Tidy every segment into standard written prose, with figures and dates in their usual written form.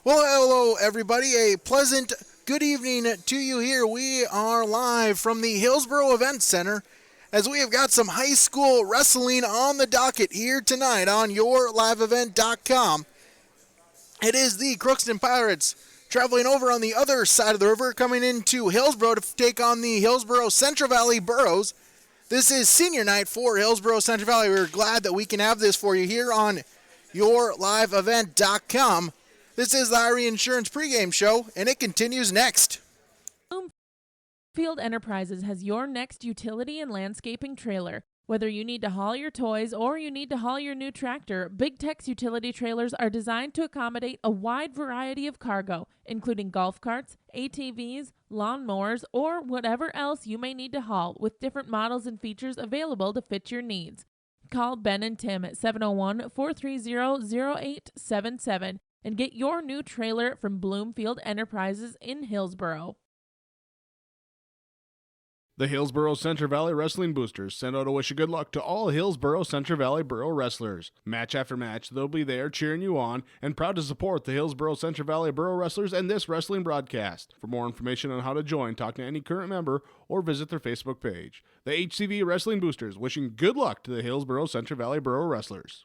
Well, hello, everybody. A pleasant good evening to you here. We are live from the Hillsboro Event Center as we have got some high school wrestling on the docket here tonight on YourLiveEvent.com. It is the Crookston Pirates traveling over on the other side of the river, coming into Hillsboro to take on the Hillsboro Central Valley Burros. This is senior night for Hillsboro Central Valley. We're glad that we can have this for you here on YourLiveEvent.com. This is the Irie Insurance pregame show, and it continues next. Bloomfield Enterprises has your next utility and landscaping trailer. Whether you need to haul your toys or you need to haul your new tractor, Big Tech's utility trailers are designed to accommodate a wide variety of cargo, including golf carts, ATVs, lawnmowers, or whatever else you may need to haul, with different models and features available to fit your needs. Call Ben and Tim at 701-430-0877 and get your new trailer from Bloomfield Enterprises in Hillsboro. The Hillsboro Central Valley Wrestling Boosters send out a wish of good luck to all Hillsboro Central Valley Borough wrestlers. Match after match, they'll be there cheering you on and proud to support the Hillsboro Central Valley Borough wrestlers and this wrestling broadcast. For more information on how to join, talk to any current member or visit their Facebook page. The HCV Wrestling Boosters wishing good luck to the Hillsboro Central Valley Borough wrestlers.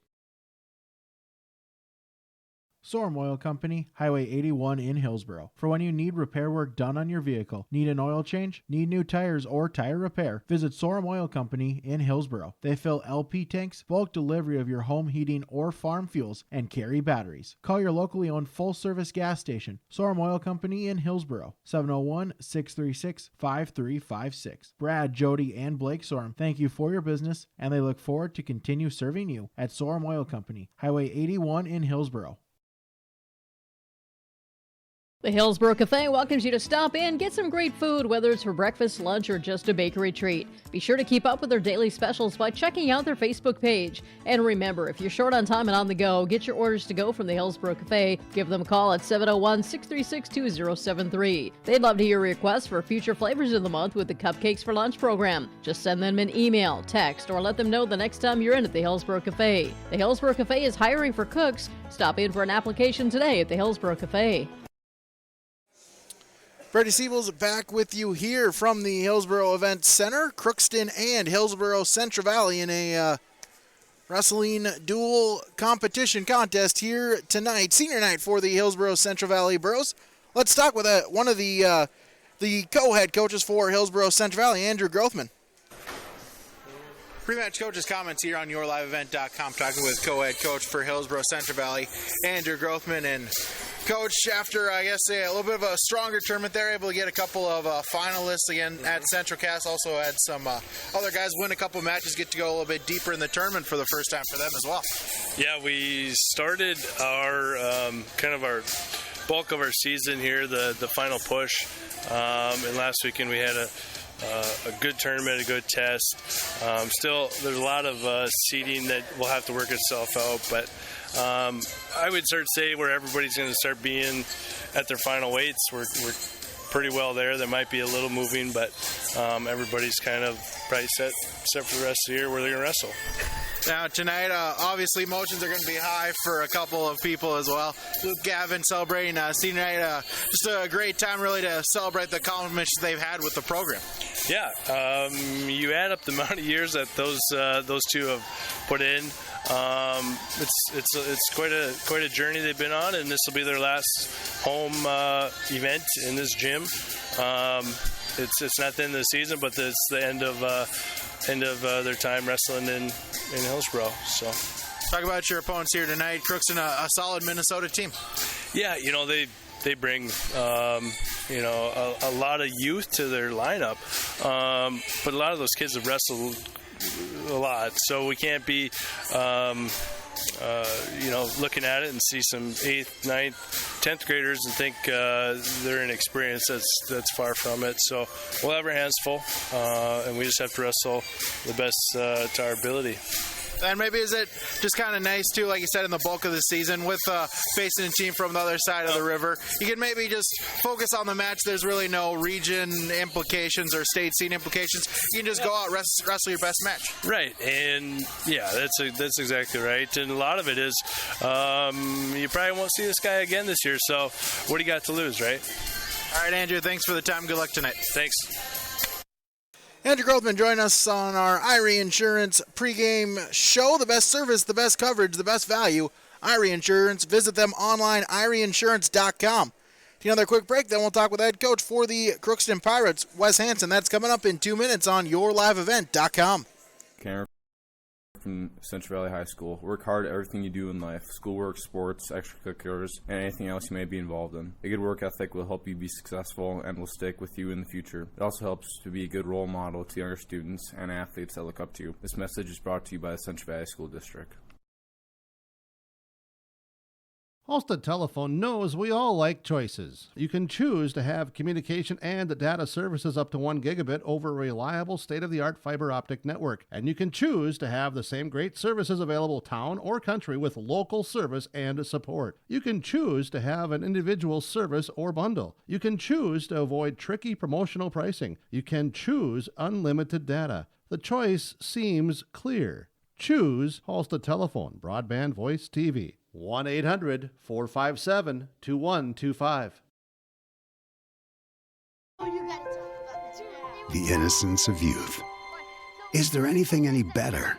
Sorum Oil Company, Highway 81 in Hillsboro. For when you need repair work done on your vehicle, need an oil change, need new tires or tire repair, visit Sorum Oil Company in Hillsboro. They fill LP tanks, bulk delivery of your home heating or farm fuels, and carry batteries. Call your locally owned full-service gas station, Sorum Oil Company in Hillsboro, 701-636-5356. Brad, Jody, and Blake Sorum thank you for your business, and they look forward to continue serving you at Sorum Oil Company, Highway 81 in Hillsboro. The Hillsboro Cafe welcomes you to stop in, get some great food, whether it's for breakfast, lunch, or just a bakery treat. Be sure to keep up with their daily specials by checking out their Facebook page. And remember, if you're short on time and on the go, get your orders to go from the Hillsboro Cafe. Give them a call at 701-636-2073. They'd love to hear requests for future flavors of the month with the Cupcakes for Lunch program. Just send them an email, text, or let them know the next time you're in at the Hillsboro Cafe. The Hillsboro Cafe is hiring for cooks. Stop in for an application today at the Hillsboro Cafe. Freddie Siebel's back with you here from the Hillsboro Event Center. Crookston and Hillsboro Central Valley in a wrestling dual competition contest here tonight. Senior night for the Hillsboro Central Valley Burros. Let's talk with one of the co-head coaches for Hillsboro Central Valley, Andrew Grothman. Pre-match coaches' comments here on YourLiveEvent.com, talking with co-head coach for Hillsboro Central Valley, Andrew Grothman. And Coach, after, I guess, a little bit of a stronger tournament, they're able to get a couple of finalists again at Central Cass. Also had some other guys win a couple of matches, get to go a little bit deeper in the tournament for the first time for them as well. Yeah, we started our kind of our bulk of our season here, the final push. And last weekend we had a good tournament, a good test. Still, there's a lot of seeding that will have to work itself out, but I would start to say where everybody's going to start being at their final weights. We're pretty well there. There might be a little moving, but everybody's kind of probably set for the rest of the year where they're going to wrestle. Now, tonight, obviously, emotions are going to be high for a couple of people as well. Luke Gavin celebrating senior night. Just a great time, really, to celebrate the accomplishments they've had with the program. Yeah, you add up the amount of years that those two have put in. It's quite a journey they've been on, and this will be their last home event in this gym. It's not the end of the season, but it's the end of their time wrestling in Hillsboro. So, talk about your opponents here tonight. Crookston, a solid Minnesota team. Yeah, they bring a lot of youth to their lineup, but a lot of those kids have wrestled a lot, so we can't be looking at it and see some 8th, 9th, 10th graders and think they're inexperienced. That's far from it. So we'll have our hands full, and we just have to wrestle the best to our ability. And maybe is it just kind of nice, too, like you said, in the bulk of the season with facing a team from the other side of the river, you can maybe just focus on the match. There's really no region implications or state scene implications. You can just go out, wrestle your best match. Right, and yeah, that's exactly right. And a lot of it is you probably won't see this guy again this year, so what do you got to lose, right? All right, Andrew, thanks for the time. Good luck tonight. Thanks. Andrew Grothman joined us on our Irie Insurance pregame show. The best service, the best coverage, the best value. Irie Insurance. Visit them online, IrieInsurance.com. Another quick break, then we'll talk with head coach for the Crookston Pirates, Wes Hansen. That's coming up in 2 minutes on YourLiveEvent.com. Cameron from Central Valley High School. Work hard at everything you do in life, schoolwork, sports, extracurriculars, and anything else you may be involved in. A good work ethic will help you be successful and will stick with you in the future. It also helps to be a good role model to younger students and athletes that look up to you. This message is brought to you by the Central Valley School District. Halstead Telephone knows we all like choices. You can choose to have communication and data services up to 1 gigabit over a reliable state-of-the-art fiber optic network. And you can choose to have the same great services available town or country with local service and support. You can choose to have an individual service or bundle. You can choose to avoid tricky promotional pricing. You can choose unlimited data. The choice seems clear. Choose Halstead Telephone, broadband voice TV. 1-800-457-2125. The innocence of youth. Is there anything any better?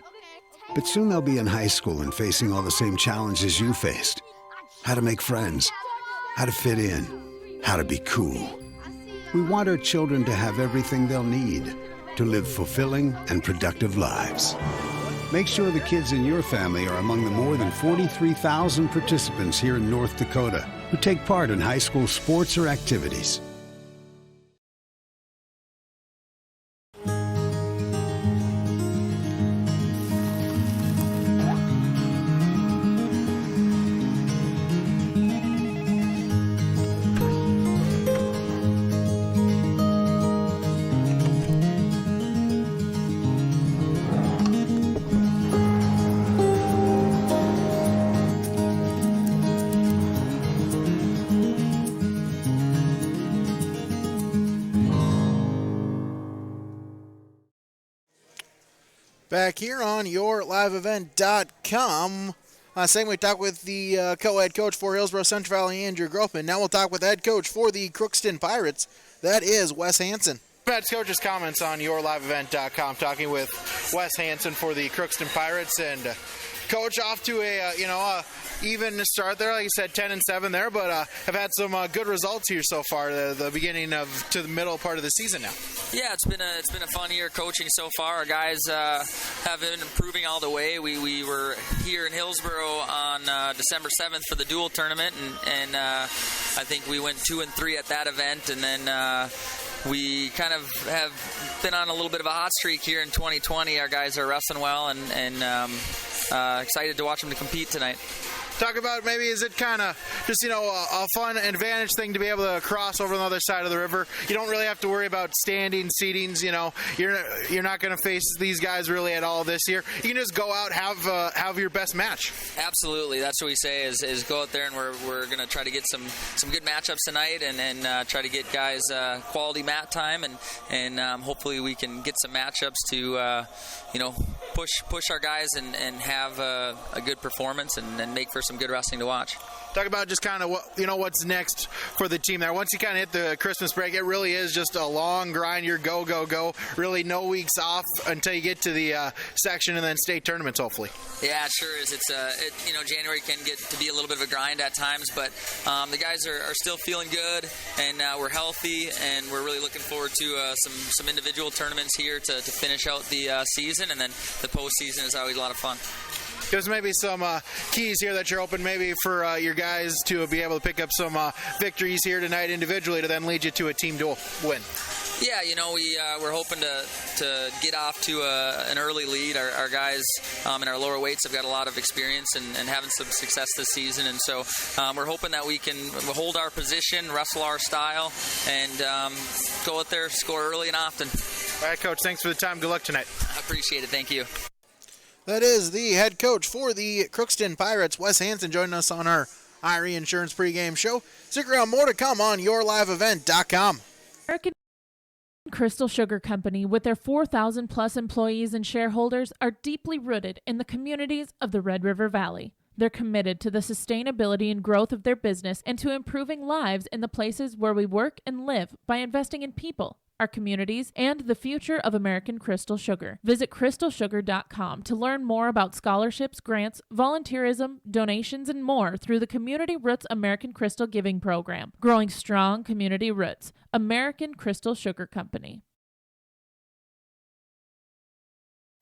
But soon they'll be in high school and facing all the same challenges you faced. How to make friends, how to fit in, how to be cool. We want our children to have everything they'll need to live fulfilling and productive lives. Make sure the kids in your family are among the more than 43,000 participants here in North Dakota who take part in high school sports or activities. Back here on YourLiveEvent.com. Saying we talked with the co-head coach for Hillsborough Central Valley, Andrew Grothman. Now we'll talk with the head coach for the Crookston Pirates. That is Wes Hansen. That's coach's comments on YourLiveEvent.com, talking with Wes Hansen for the Crookston Pirates. And Coach, off to a even start there, like you said, 10-7 there, but have had some good results here so far. The beginning of to the middle part of the season now. Yeah, it's been a fun year coaching so far. Our guys have been improving all the way. We were here in Hillsborough on December 7th for the dual tournament, and I think we went 2-3 at that event, and then we kind of have been on a little bit of a hot streak here in 2020. Our guys are wrestling well, and excited to watch them to compete tonight. Talk about maybe is it kind of just, a fun advantage thing to be able to cross over on the other side of the river. You don't really have to worry about standing, seatings, You're not going to face these guys really at all this year. You can just go out, have your best match. Absolutely. That's what we say is go out there, and we're going to try to get some good matchups tonight and try to get guys quality mat time, and hopefully we can get some matchups to push our guys and have a good performance and make for some good wrestling to watch. Talk about just kind of what's next for the team there. Once you kind of hit the Christmas break, it really is just a long grind. You're go, go, go. Really no weeks off until you get to the section and then state tournaments, hopefully. Yeah, it sure is. It's January can get to be a little bit of a grind at times, but the guys are still feeling good, and we're healthy, and we're really looking forward to some individual tournaments here to finish out the season, and then the postseason is always a lot of fun. There's maybe some keys here that you're hoping maybe for your guys to be able to pick up some victories here tonight individually to then lead you to a team duel win. Yeah, we're hoping to get off to an early lead. Our guys in our lower weights have got a lot of experience and having some success this season, and so we're hoping that we can hold our position, wrestle our style, and go out there, score early and often. All right, Coach, thanks for the time. Good luck tonight. I appreciate it. Thank you. That is the head coach for the Crookston Pirates, Wes Hansen, joining us on our Irie Insurance pregame show. Stick around, more to come on yourliveevent.com. American Crystal Sugar Company, with their 4,000 plus employees and shareholders, are deeply rooted in the communities of the Red River Valley. They're committed to the sustainability and growth of their business and to improving lives in the places where we work and live by investing in people, our communities, and the future of American Crystal Sugar. Visit crystalsugar.com to learn more about scholarships, grants, volunteerism, donations, and more through the Community Roots American Crystal Giving Program. Growing strong community roots. American Crystal Sugar Company.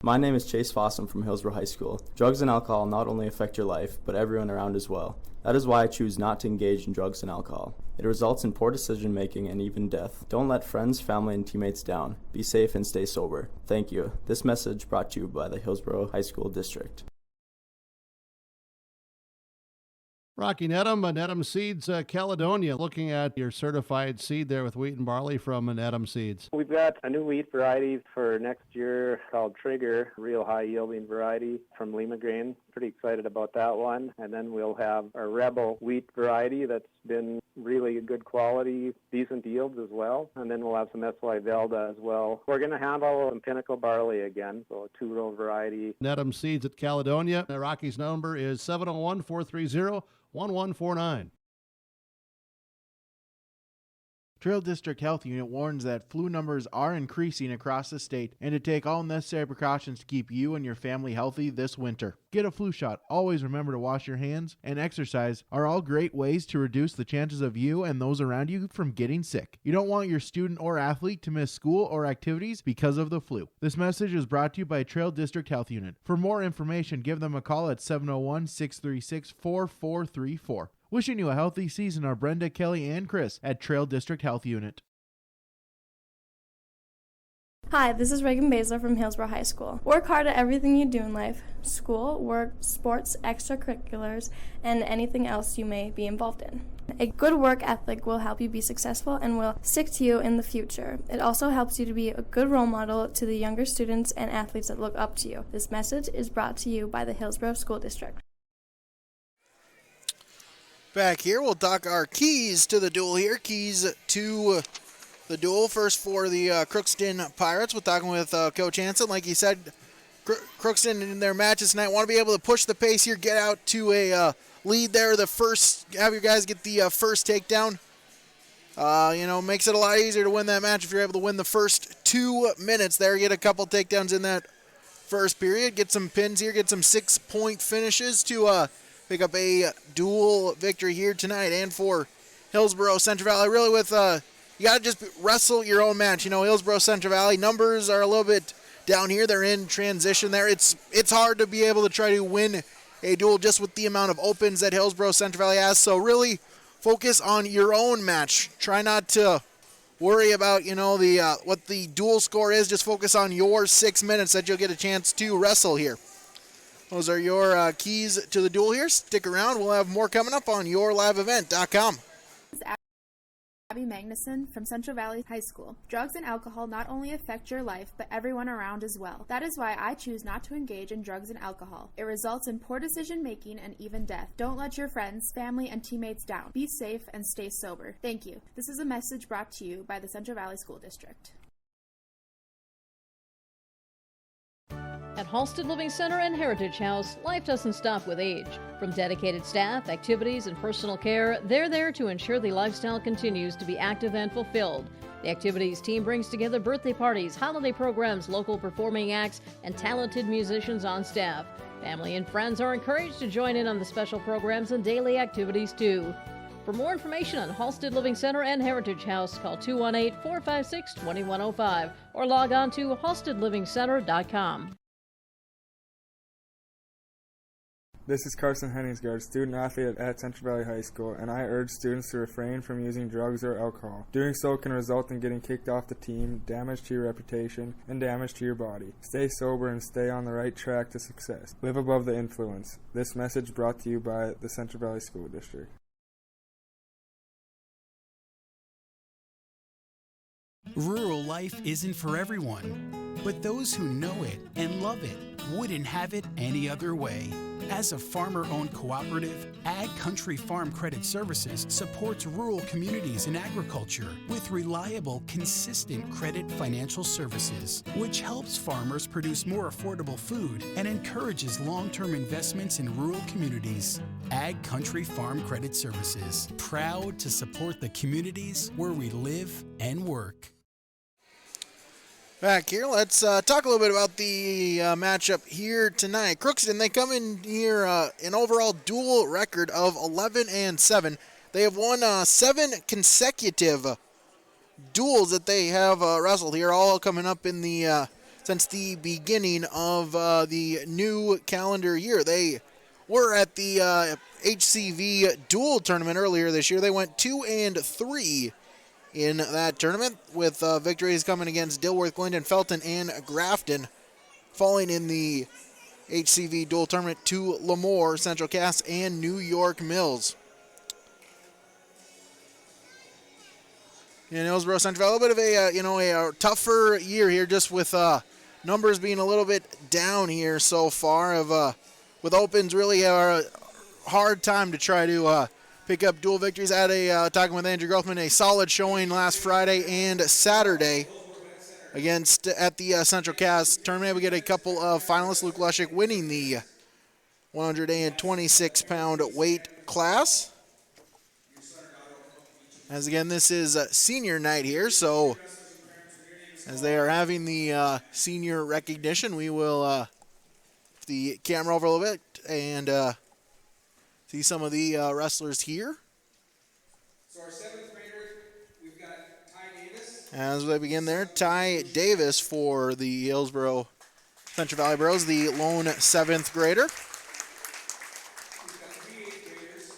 My name is Chase Fossum from Hillsborough High School. Drugs and alcohol not only affect your life, but everyone around as well. That is why I choose not to engage in drugs and alcohol. It results in poor decision making and even death. Don't let friends, family, and teammates down. Be safe and stay sober. Thank you. This message brought to you by the Hillsborough High School District. Rocky Nedham, Nedham Seeds, Caledonia. Looking at your certified seed there with wheat and barley from Nedham Seeds. We've got a new wheat variety for next year called Trigger, real high yielding variety from Lima Grain. Pretty excited about that one. And then we'll have our Rebel wheat variety that's been really good quality, decent yields as well. And then we'll have some SY Velda as well. We're going to handle some Pinnacle barley again, so a two-row variety. Nedham Seeds at Caledonia. Rocky's number is 701-430-1149. Trail District Health Unit warns that flu numbers are increasing across the state and to take all necessary precautions to keep you and your family healthy this winter. Get a flu shot. Always remember to wash your hands, and exercise are all great ways to reduce the chances of you and those around you from getting sick. You don't want your student or athlete to miss school or activities because of the flu. This message is brought to you by Trail District Health Unit. For more information, give them a call at 701-636-4434. Wishing you a healthy season are Brenda, Kelly, and Chris at Trail District Health Unit. Hi, this is Reagan Baszler from Hillsborough High School. Work hard at everything you do in life: school, work, sports, extracurriculars, and anything else you may be involved in. A good work ethic will help you be successful and will stick to you in the future. It also helps you to be a good role model to the younger students and athletes that look up to you. This message is brought to you by the Hillsborough School District. Back here, we'll talk our keys to the duel here. Keys to the duel. First for the Crookston Pirates. We're talking with Coach Hansen. Like he said, Crookston in their matches tonight want to be able to push the pace here, get out to a lead there. Have your guys get the first takedown. Makes it a lot easier to win that match if you're able to win the first 2 minutes there. Get a couple takedowns in that first period. Get some pins here. Get some 6-point finishes to pick up a dual victory here tonight. And for Hillsborough Central Valley, really with you got to just wrestle your own match. Hillsborough Central Valley numbers are a little bit down here. They're in transition there. It's hard to be able to try to win a duel just with the amount of opens that Hillsborough Central Valley has. So really focus on your own match. Try not to worry about what the duel score is. Just focus on your 6 minutes that you'll get a chance to wrestle here. Those are your keys to the duel here. Stick around. We'll have more coming up on yourliveevent.com. Abby Magnuson from Central Valley High School. Drugs and alcohol not only affect your life, but everyone around as well. That is why I choose not to engage in drugs and alcohol. It results in poor decision making and even death. Don't let your friends, family, and teammates down. Be safe and stay sober. Thank you. This is a message brought to you by the Central Valley School District. At Halsted Living Center and Heritage House, life doesn't stop with age. From dedicated staff, activities, and personal care, they're there to ensure the lifestyle continues to be active and fulfilled. The activities team brings together birthday parties, holiday programs, local performing acts, and talented musicians on staff. Family and friends are encouraged to join in on the special programs and daily activities too. For more information on Halsted Living Center and Heritage House, call 218-456-2105 or log on to halstedlivingcenter.com. This is Carson Henningsgaard, student athlete at Central Valley High School, and I urge students to refrain from using drugs or alcohol. Doing so can result in getting kicked off the team, damage to your reputation, and damage to your body. Stay sober and stay on the right track to success. Live above the influence. This message brought to you by the Central Valley School District. Rural life isn't for everyone. But those who know it and love it wouldn't have it any other way. As a farmer-owned cooperative, Ag Country Farm Credit Services supports rural communities in agriculture with reliable, consistent credit financial services, which helps farmers produce more affordable food and encourages long-term investments in rural communities. Ag Country Farm Credit Services, proud to support the communities where we live and work. Back here, let's talk a little bit about the matchup here tonight. Crookston, they come in here an overall dual record of 11-7. They have won 7 consecutive duels that they have wrestled here, all coming up in the since the beginning of the new calendar year. They were at the HCV dual tournament earlier this year. They went 2-3 in that tournament, with victories coming against Dilworth, Glendon, Felton, and Grafton, falling in the HCV dual tournament to Lemoore, Central Cass, and New York Mills. In Hillsborough Central, a little bit of a tougher year here, just with numbers being a little bit down here so far. With opens really a hard time to try to pick up dual victories. Talking with Andrew Grothman, a solid showing last Friday and Saturday at the Central Cass tournament. We get a couple of finalists, Luke Lushik winning the 126-pound weight class. As again, this is senior night here, so as they are having the senior recognition, we will the camera over a little bit and see some of the wrestlers here. So our 7th grader, we've got Ty Davis. As they begin there, Ty Davis for the Hillsborough Central Valley Bros, the lone 7th grader. We've got 3 8th graders.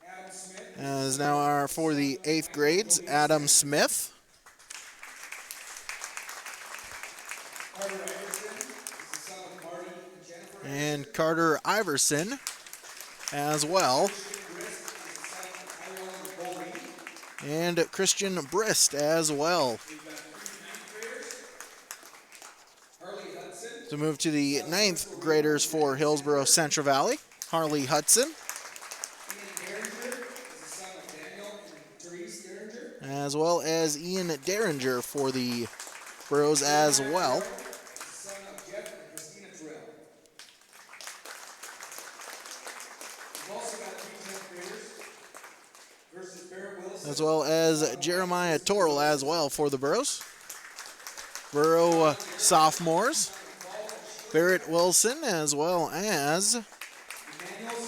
Adam Smith. As now are for the 8th grades, Adam Smith. Carter Iverson is the son of Marty and Jennifer. And Carter Iverson as well. And Christian Brist as well. So move to the 9th graders for Hillsborough Central Valley. Harley Hudson. As well as Ian Derringer for the Bros as well. As well as Jeremiah Torrell as well for the Burrows. Burrow sophomores. Barrett Wilson as well as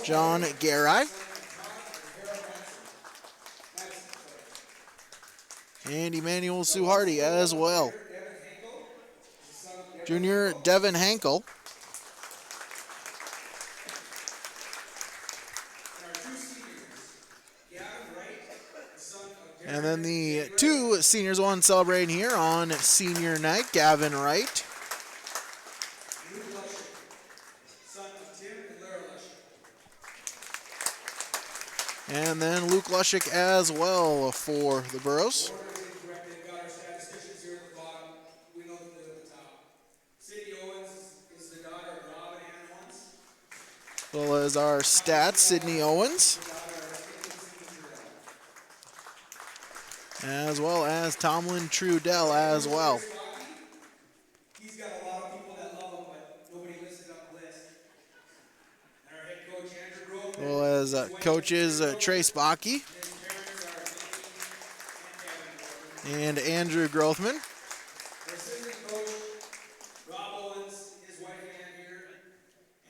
John Garai. And Emmanuel Suharty as well. Junior Devin Hankel. And then the 2 seniors, one celebrating here on senior night, Gavin Wright. And then Luke Lushik as well for the Burros. As well as our stats, Sydney Owens. As well as Tomlin Trudell as well. He's got a lot of people that love him, but nobody listed on the list. And our head coach, Andrew Grothman. As well as coaches Trace Bakke and Andrew Grothman. Our assistant coach, Rob Owens, his wife Ann here,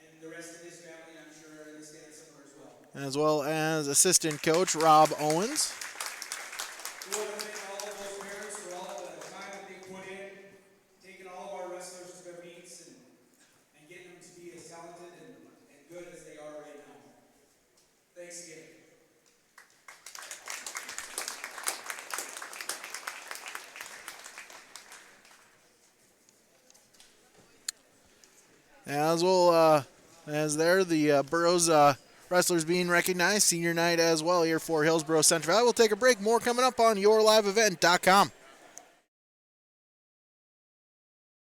and the rest of his family, I'm sure, are in the stand somewhere as well. As well as assistant coach Rob Owens. We want to thank all of those parents for all the time that they put in, taking all of our wrestlers to their meets and getting them to be as talented and good as they are right now. Thanks again. As well as there, the Burros wrestlers being recognized. Senior night as well here for Hillsborough Central Valley. We'll take a break. More coming up on yourliveevent.com.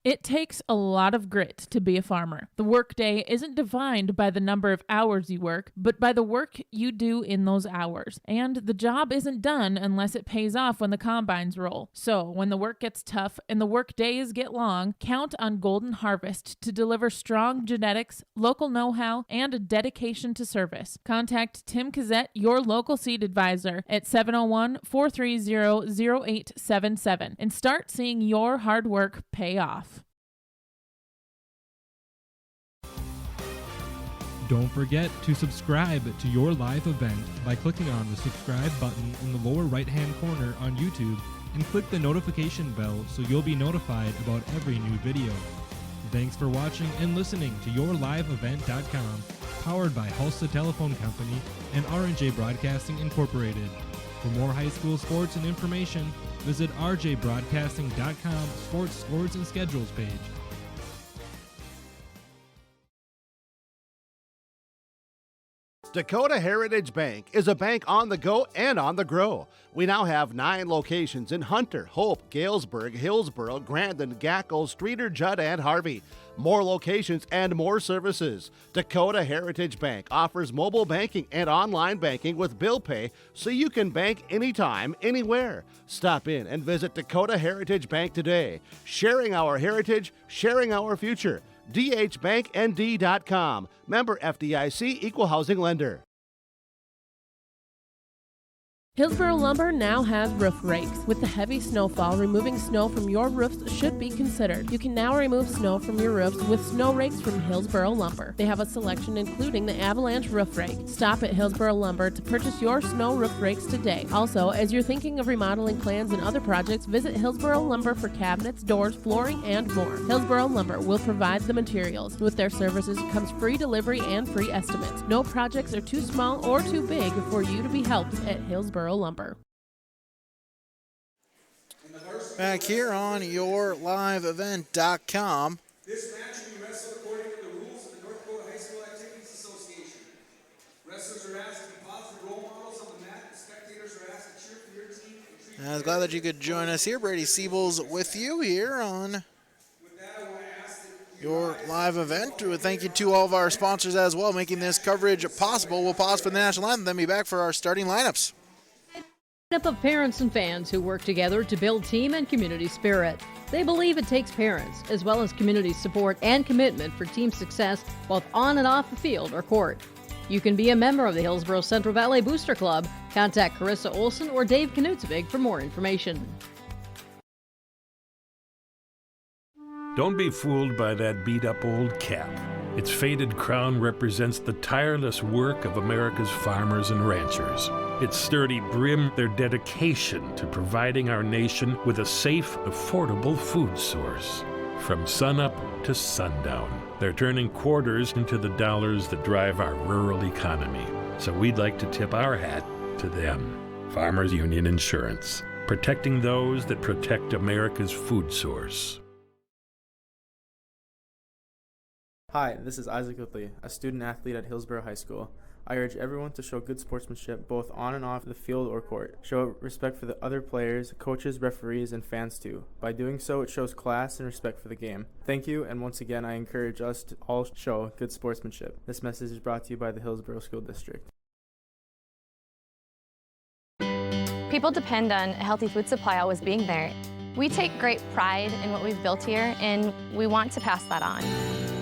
It takes a lot of grit to be a farmer. The workday isn't defined by the number of hours you work, but by the work you do in those hours. And the job isn't done unless it pays off when the combines roll. So when the work gets tough and the work days get long, count on Golden Harvest to deliver strong genetics, local know-how, and a dedication to service. Contact Tim Cazzette, your local seed advisor, at 701-430-0877 and start seeing your hard work pay off. Don't forget to subscribe to your live event by clicking on the subscribe button in the lower right-hand corner on YouTube and click the notification bell so you'll be notified about every new video. Thanks for watching and listening to YourLiveEvent.com, powered by Hulsa Telephone Company and R&J Broadcasting Incorporated. For more high school sports and information, visit rjbroadcasting.com sports scores and schedules page. Dakota Heritage Bank is a bank on the go and on the grow. We now have 9 locations in Hunter, Hope, Galesburg, Hillsboro, Grandin, Gackle, Streeter, Judd, and Harvey. More locations and more services. Dakota Heritage Bank offers mobile banking and online banking with bill pay so you can bank anytime, anywhere. Stop in and visit Dakota Heritage Bank today. Sharing our heritage, sharing our future. dhbanknd.com. Member FDIC, Equal Housing Lender. Hillsboro Lumber now has roof rakes. With the heavy snowfall, removing snow from your roofs should be considered. You can now remove snow from your roofs with snow rakes from Hillsboro Lumber. They have a selection including the Avalanche Roof Rake. Stop at Hillsboro Lumber to purchase your snow roof rakes today. Also, as you're thinking of remodeling plans and other projects, visit Hillsboro Lumber for cabinets, doors, flooring, and more. Hillsboro Lumber will provide the materials. With their services comes free delivery and free estimates. No projects are too small or too big for you to be helped at Hillsboro Lumber. Back here on YourLiveEvent.com. This match will be wrestled according to the rules of the North Dakota High School Activities Association. Wrestlers are asked to be positive role models on the mat, and spectators are asked to cheer for your team. I was glad that you could join us here. Brady Siebels with you here on Your Live Event. Thank you to all of our sponsors as well, making this coverage possible. We'll pause for the national anthem, then be back for our starting lineups. Up of parents and fans who work together to build team and community spirit. They believe it takes parents, as well as community support and commitment for team success, both on and off the field or court. You can be a member of the Hillsboro Central Valley Booster Club. Contact Carissa Olson or Dave Knutsvig for more information. Don't be fooled by that beat-up old cap. Its faded crown represents the tireless work of America's farmers and ranchers. Its sturdy brim, their dedication to providing our nation with a safe, affordable food source. From sunup to sundown, they're turning quarters into the dollars that drive our rural economy. So we'd like to tip our hat to them. Farmers Union Insurance, protecting those that protect America's food source. Hi, this is Isaac Whitley, a student athlete at Hillsboro High School. I urge everyone to show good sportsmanship both on and off the field or court. Show respect for the other players, coaches, referees, and fans too. By doing so, it shows class and respect for the game. Thank you, and once again, I encourage us to all show good sportsmanship. This message is brought to you by the Hillsboro School District. People depend on a healthy food supply always being there. We take great pride in what we've built here, and we want to pass that on.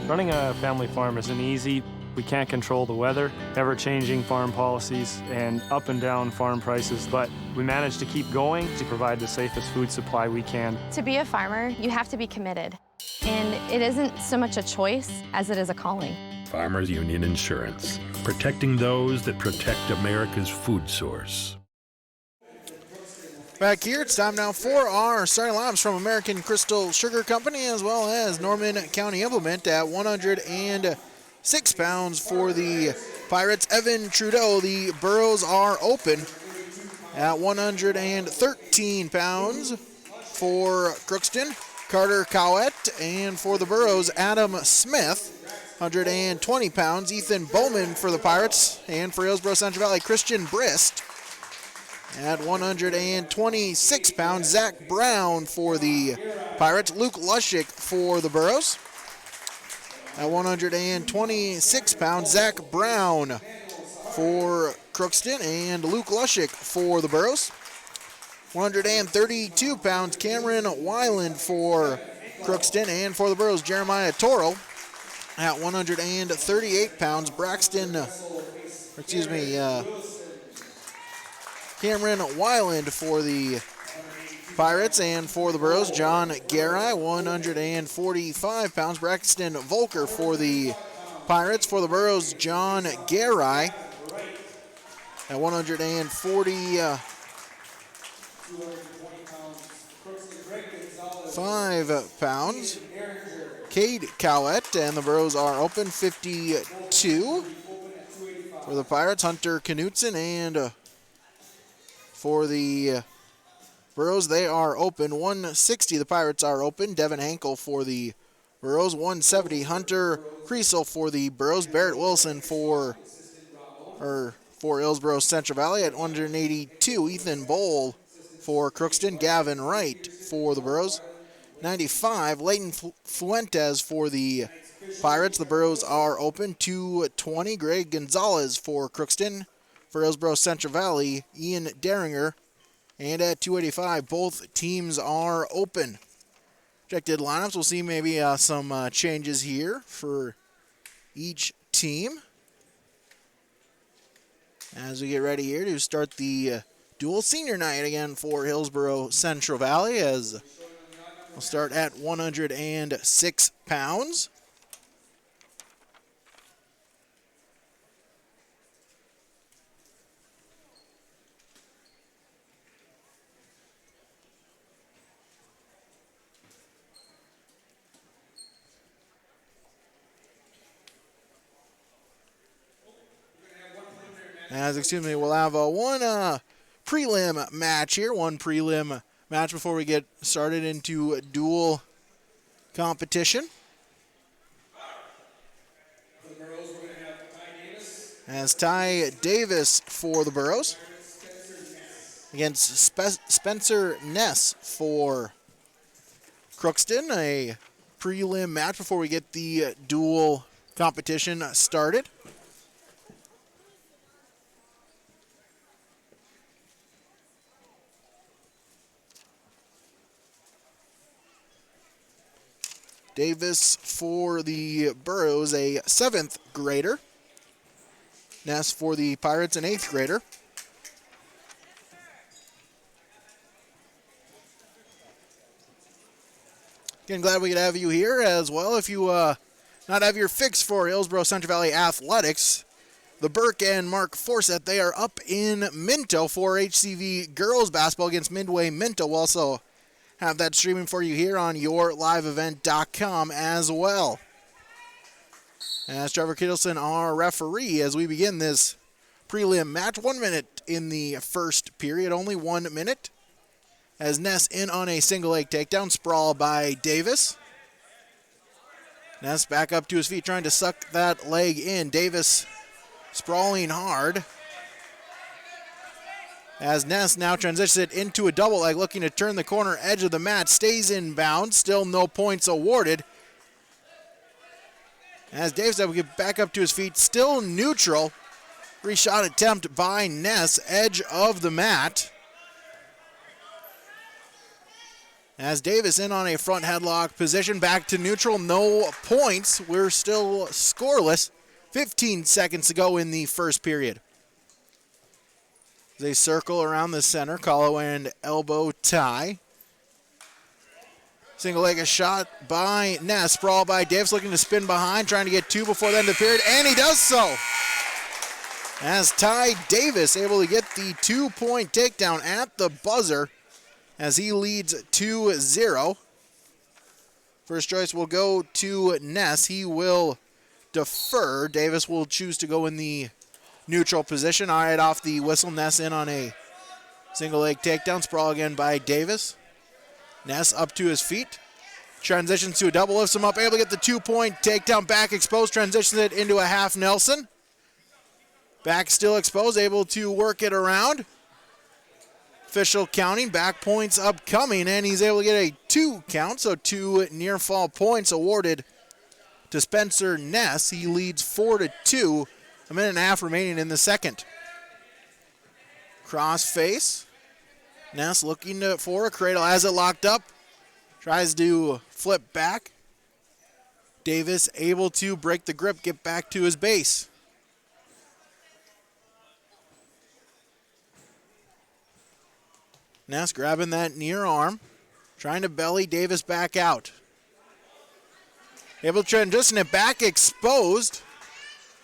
Running a family farm isn't easy. We can't control the weather, ever-changing farm policies, and up and down farm prices, but we manage to keep going to provide the safest food supply we can. To be a farmer, you have to be committed, and it isn't so much a choice as it is a calling. Farmers Union Insurance, protecting those that protect America's food source. Back here, it's time now for our starting lineups from American Crystal Sugar Company as well as Norman County Implement at 106 pounds for the Pirates. Evan Trudeau, the Burros are open at 113 pounds for Crookston. Carter Cowett, and for the Burros, Adam Smith, 120 pounds. Ethan Bowman for the Pirates, and for Hillsboro Central Valley, Christian Brist, At 126 pounds, Zach Brown for the Pirates. Luke Lushik for the Burros. At 126 pounds, Zach Brown for Crookston and Luke Lushik for the Burros. 132 pounds, Cameron Weiland for Crookston and for the Burros, Jeremiah Toro. At 138 pounds, Cameron Weiland for the Pirates and for the Burros, John Garai. 145 pounds, Braxton Volker for the Pirates. For the Burros, John Garai. At 145 pounds, Cade Cowett, and the Burros are open. 52 for the Pirates, Hunter Knutson, and for the Burros, they are open. 160, the Pirates are open. Devin Hankel for the Burros. 170, Hunter Creasel for the Burros. Barrett Wilson for Hillsborough Central Valley. At 182, Ethan Bowl for Crookston. Gavin Wright for the Burros. 95, Leighton Fuentes for the Pirates. The Burros are open. 220, Greg Gonzalez for Crookston. For Hillsborough Central Valley, Ian Deringer. And at 285, both teams are open. Projected lineups, we'll see maybe some changes here for each team as we get ready here to start the dual senior night again for Hillsborough Central Valley, as we'll start at 106 pounds. We'll have one prelim match here. One prelim match before we get started into dual competition. As Ty Davis for the Burros against Spencer Ness for Crookston. A prelim match before we get the dual competition started. Davis for the Burros, a 7th grader. Ness for the Pirates, an 8th grader. Again, glad we could have you here as well. If you not have your fix for Hillsborough Central Valley Athletics, the Burke and Mark Forsett, they are up in Minto for HCV girls basketball against Midway Minto. We'll also have that streaming for you here on yourliveevent.com as well. As Trevor Kittleson, our referee, as we begin this prelim match. 1 minute in the first period, only 1 minute. As Ness in on a single leg takedown, sprawl by Davis. Ness back up to his feet, trying to suck that leg in. Davis sprawling hard. As Ness now transitions it into a double leg, looking to turn the corner edge of the mat, stays in bounds, still no points awarded. As Davis will get back up to his feet, still neutral. Reshot attempt by Ness, edge of the mat. As Davis in on a front headlock position, back to neutral, no points. We're still scoreless. 15 seconds to go in the first period. They circle around the center, collar and elbow tie. Single leg a shot by Ness, sprawl by Davis, looking to spin behind, trying to get two before the end of the period, and he does so. As Ty Davis able to get the 2-point takedown at the buzzer as he leads 2-0. First choice will go to Ness. He will defer. Davis will choose to go in the neutral position. All right, off the whistle, Ness in on a single leg takedown. Sprawl again by Davis. Ness up to his feet. Transitions to a double, lifts him up, able to get the 2-point takedown, back exposed, transitions it into a half Nelson. Back still exposed, able to work it around. Official counting, back points upcoming, and he's able to get a 2 count, so 2 near fall points awarded to Spencer Ness. He leads 4-2, a minute and a half remaining in the second. Cross face. Ness looking for a cradle, has it locked up, tries to flip back. Davis able to break the grip, get back to his base. Ness grabbing that near arm, trying to belly Davis back out. Able to transition it back, exposed.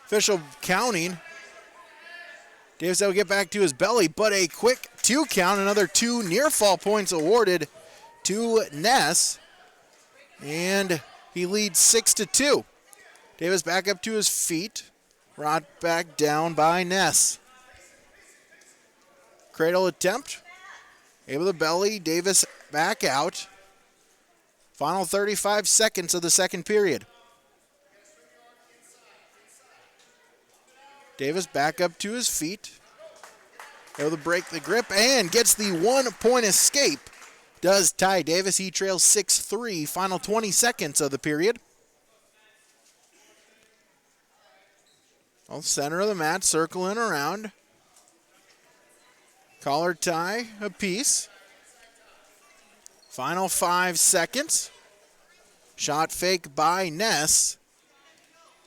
Official counting. Davis will get back to his belly, but a quick 2 count, another 2 near fall points awarded to Ness. And he leads 6-2. Davis back up to his feet, brought back down by Ness. Cradle attempt. Able to belly Davis back out. Final 35 seconds of the second period. Davis back up to his feet. Able to break the grip and gets the 1-point escape. Does tie Davis. He trails 6-3. Final 20 seconds of the period. Center of the mat, circling around. Collar tie apiece. Final 5 seconds. Shot fake by Ness.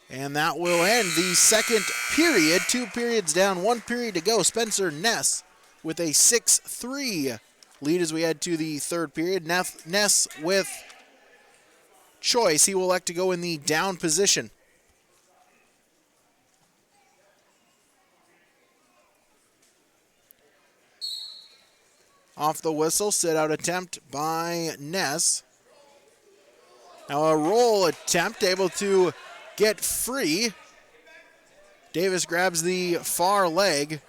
And that will end the second period. 2 periods down, 1 period to go. Spencer Ness with a 6-3 lead as we head to the third period. Ness with choice. He will elect to go in the down position. Off the whistle, sit-out attempt by Ness. Now a roll attempt, able to get free. Davis grabs the far leg.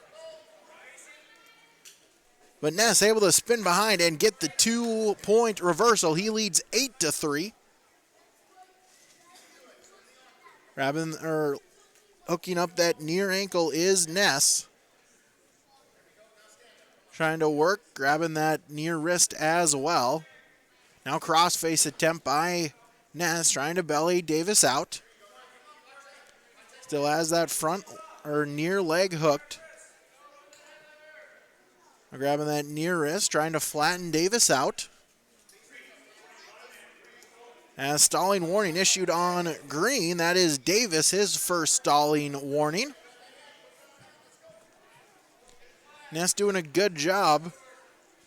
But Ness able to spin behind and get the 2-point reversal. He leads 8-3. Hooking up that near ankle is Ness. Trying to work, grabbing that near wrist as well. Now crossface attempt by Ness, trying to belly Davis out. Still has that front or near leg hooked. Grabbing that near wrist, trying to flatten Davis out. As stalling warning issued on Green, that is Davis, his first stalling warning. Ness doing a good job.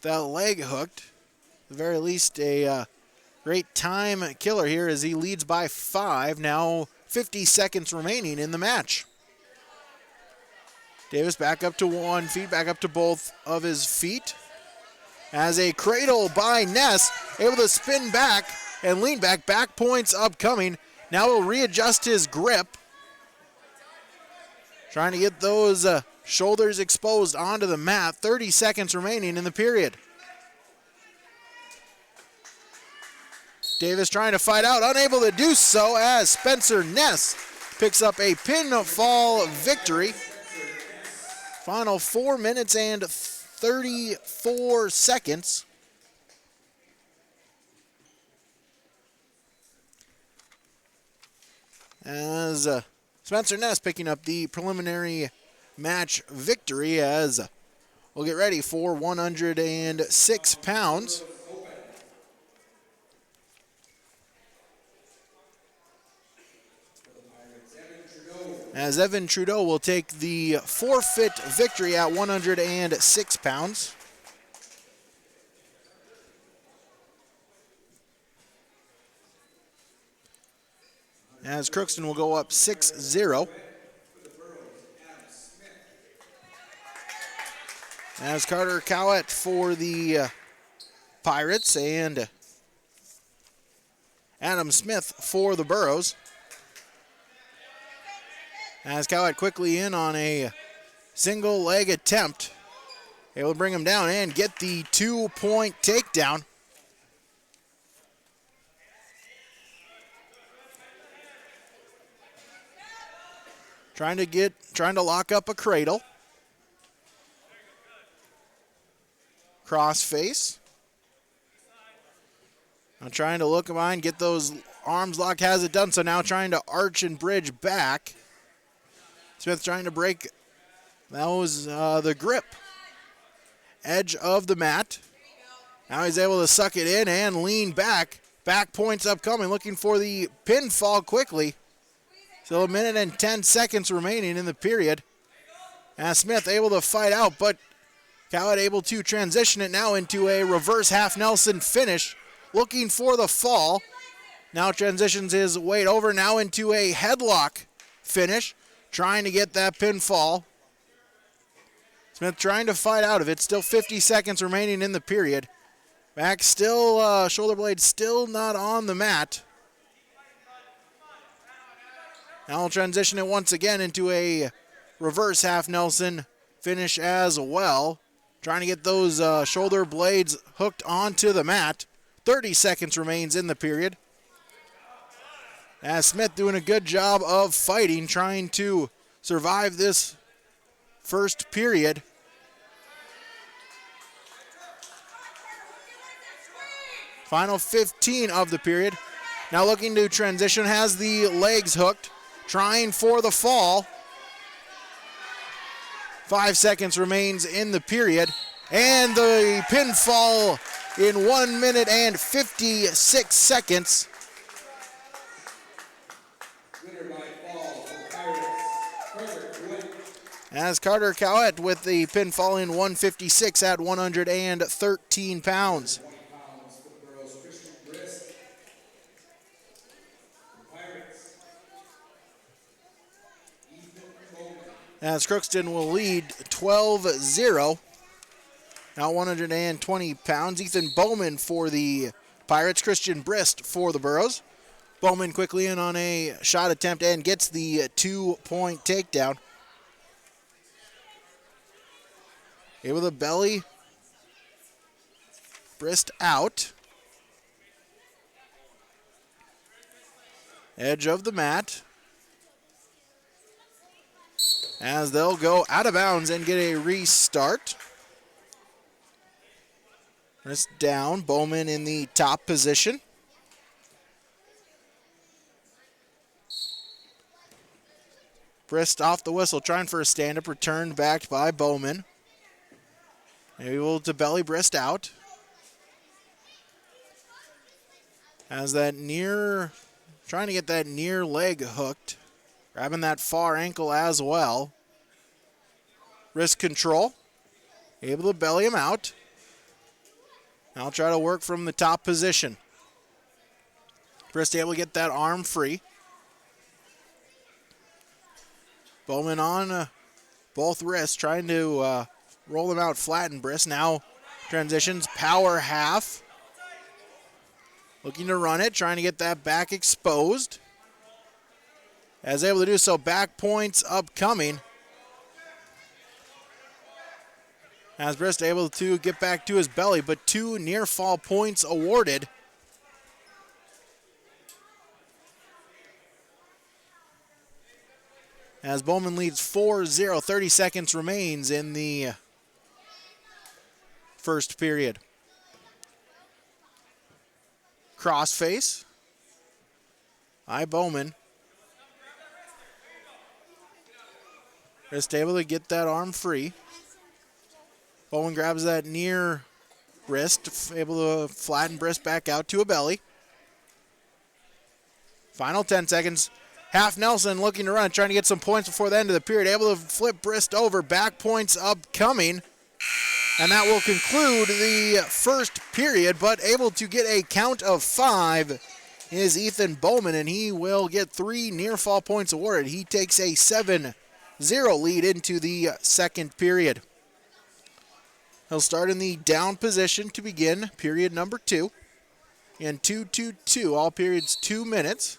That leg hooked. At the very least, a great time killer here as he leads by 5. Now 50 seconds remaining in the match. Davis back up to 1 feet, back up to both of his feet. As a cradle by Ness, able to spin back and lean back. Back points upcoming. Now he'll readjust his grip. Trying to get those shoulders exposed onto the mat. 30 seconds remaining in the period. Davis trying to fight out, unable to do so as Spencer Ness picks up a pinfall victory. Final 4 minutes and 34 seconds. As Spencer Ness picking up the preliminary match victory as we'll get ready for 106 pounds. As Evan Trudeau will take the forfeit victory at 106 pounds. As Crookston will go up 6-0. As Carter Cowett for the Pirates and Adam Smith for the Burros. As Cowett quickly in on a single leg attempt. Able to bring him down and get the 2-point takedown. Trying to lock up a cradle. cross face. Now trying to look behind, get those arms locked, has it done so. Now trying to arch and bridge back. Smith trying to break. That was the grip. Edge of the mat. Now he's able to suck it in and lean back. Back points upcoming, looking for the pinfall quickly. Still a minute and 10 seconds remaining in the period. As Smith able to fight out, but Cowett able to transition it now into a reverse half Nelson finish. Looking for the fall. Now transitions his weight over now into a headlock finish. Trying to get that pinfall. Smith trying to fight out of it. Still 50 seconds remaining in the period. Back still, shoulder blade still not on the mat. Now we'll transition it once again into a reverse half Nelson finish as well. Trying to get those shoulder blades hooked onto the mat. 30 seconds remains in the period. As Smith doing a good job of fighting, trying to survive this first period. Final 15 of the period. Now looking to transition, has the legs hooked, trying for the fall. 5 seconds remains in the period. And the pinfall in 1 minute and 56 seconds. As Carter Cowett with the pinfall in 156 at 113 pounds. As Crookston will lead 12-0. Now 120 pounds. Ethan Bowman for the Pirates. Christian Brist for the Burros. Bowman quickly in on a shot attempt and gets the 2-point takedown. Able to belly. Brist out. Edge of the mat. As they'll go out of bounds and get a restart. Brist down. Bowman in the top position. Brist off the whistle, trying for a stand-up, returned back by Bowman. Able to belly Brist out. As that near, trying to get that near leg hooked. Grabbing that far ankle as well. Wrist control. Able to belly him out. Now try to work from the top position. Brist able to get that arm free. Bowman on both wrists, trying to roll him out flat and Brist. Now transitions, power half. Looking to run it, trying to get that back exposed. As able to do so, back points upcoming. As Brist able to get back to his belly, but 2 near fall points awarded. As Bowman leads 4-0, 30 seconds remains in the first period. Crossface. Bowman. Just able to get that arm free. Bowman grabs that near wrist, able to flatten Brist back out to a belly. Final 10 seconds. Half Nelson looking to run, trying to get some points before the end of the period. Able to flip Brist over. Back points upcoming. And that will conclude the first period, but able to get a count of 5 is Ethan Bowman, and he will get 3 near fall points awarded. He takes a 7-0 lead into the second period. He'll start in the down position to begin period number 2. And 2-2-2, all periods 2 minutes.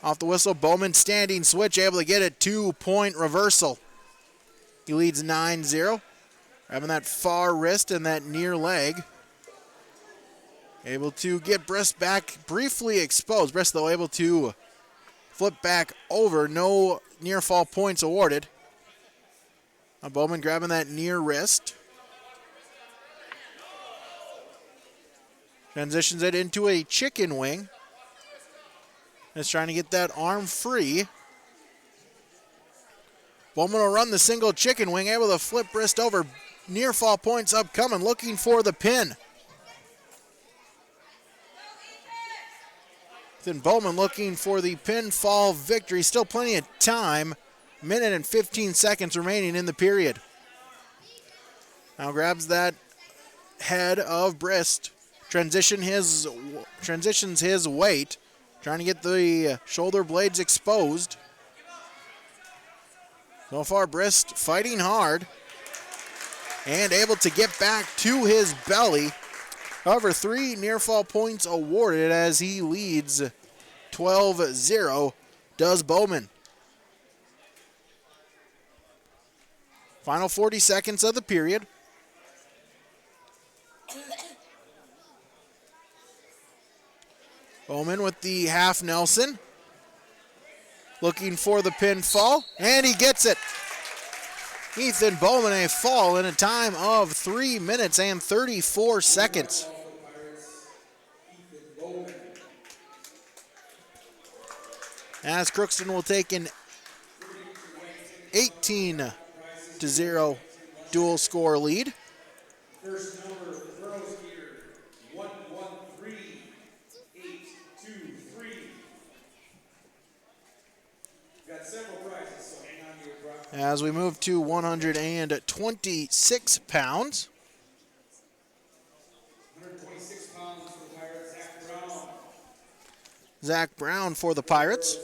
Off the whistle, Bowman standing switch, able to get a 2-point reversal. He leads 9-0. Having that far wrist and that near leg. Able to get Brist back briefly exposed. Brist, though, able to flip back over. No near fall points awarded. Bowman grabbing that near wrist. Transitions it into a chicken wing. Is trying to get that arm free. Bowman will run the single chicken wing, able to flip Brist over. Near fall points upcoming, looking for the pin. Then Bowman looking for the pinfall victory. Still plenty of time. Minute and 15 seconds remaining in the period. Now grabs that head of Brist. Transitions his weight. Trying to get the shoulder blades exposed. So far, Brist fighting hard. And able to get back to his belly. However, 3 near fall points awarded as he leads 12-0, does Bowman. Final 40 seconds of the period. Bowman with the half Nelson. Looking for the pinfall, and he gets it. Ethan Bowman a fall in a time of 3 minutes and 34 seconds. As Crookston will take an 18-0 dual score lead. First number of the pros here, 113823. Got several prizes, so hang on to your prize. As we move to 126 pounds. 126 pounds for the Pirates, Zach Brown. Zach Brown for the Pirates.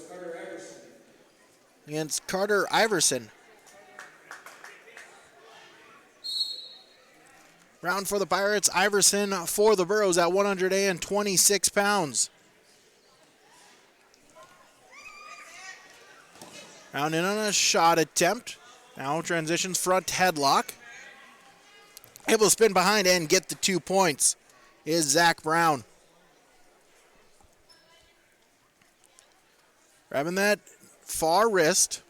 Against Carter Iverson. Brown for the Pirates, Iverson for the Burros at 126 pounds. Brown in on a shot attempt. Now transitions front headlock. Able to spin behind and get the 2 points is Zach Brown. Grabbing that far wrist.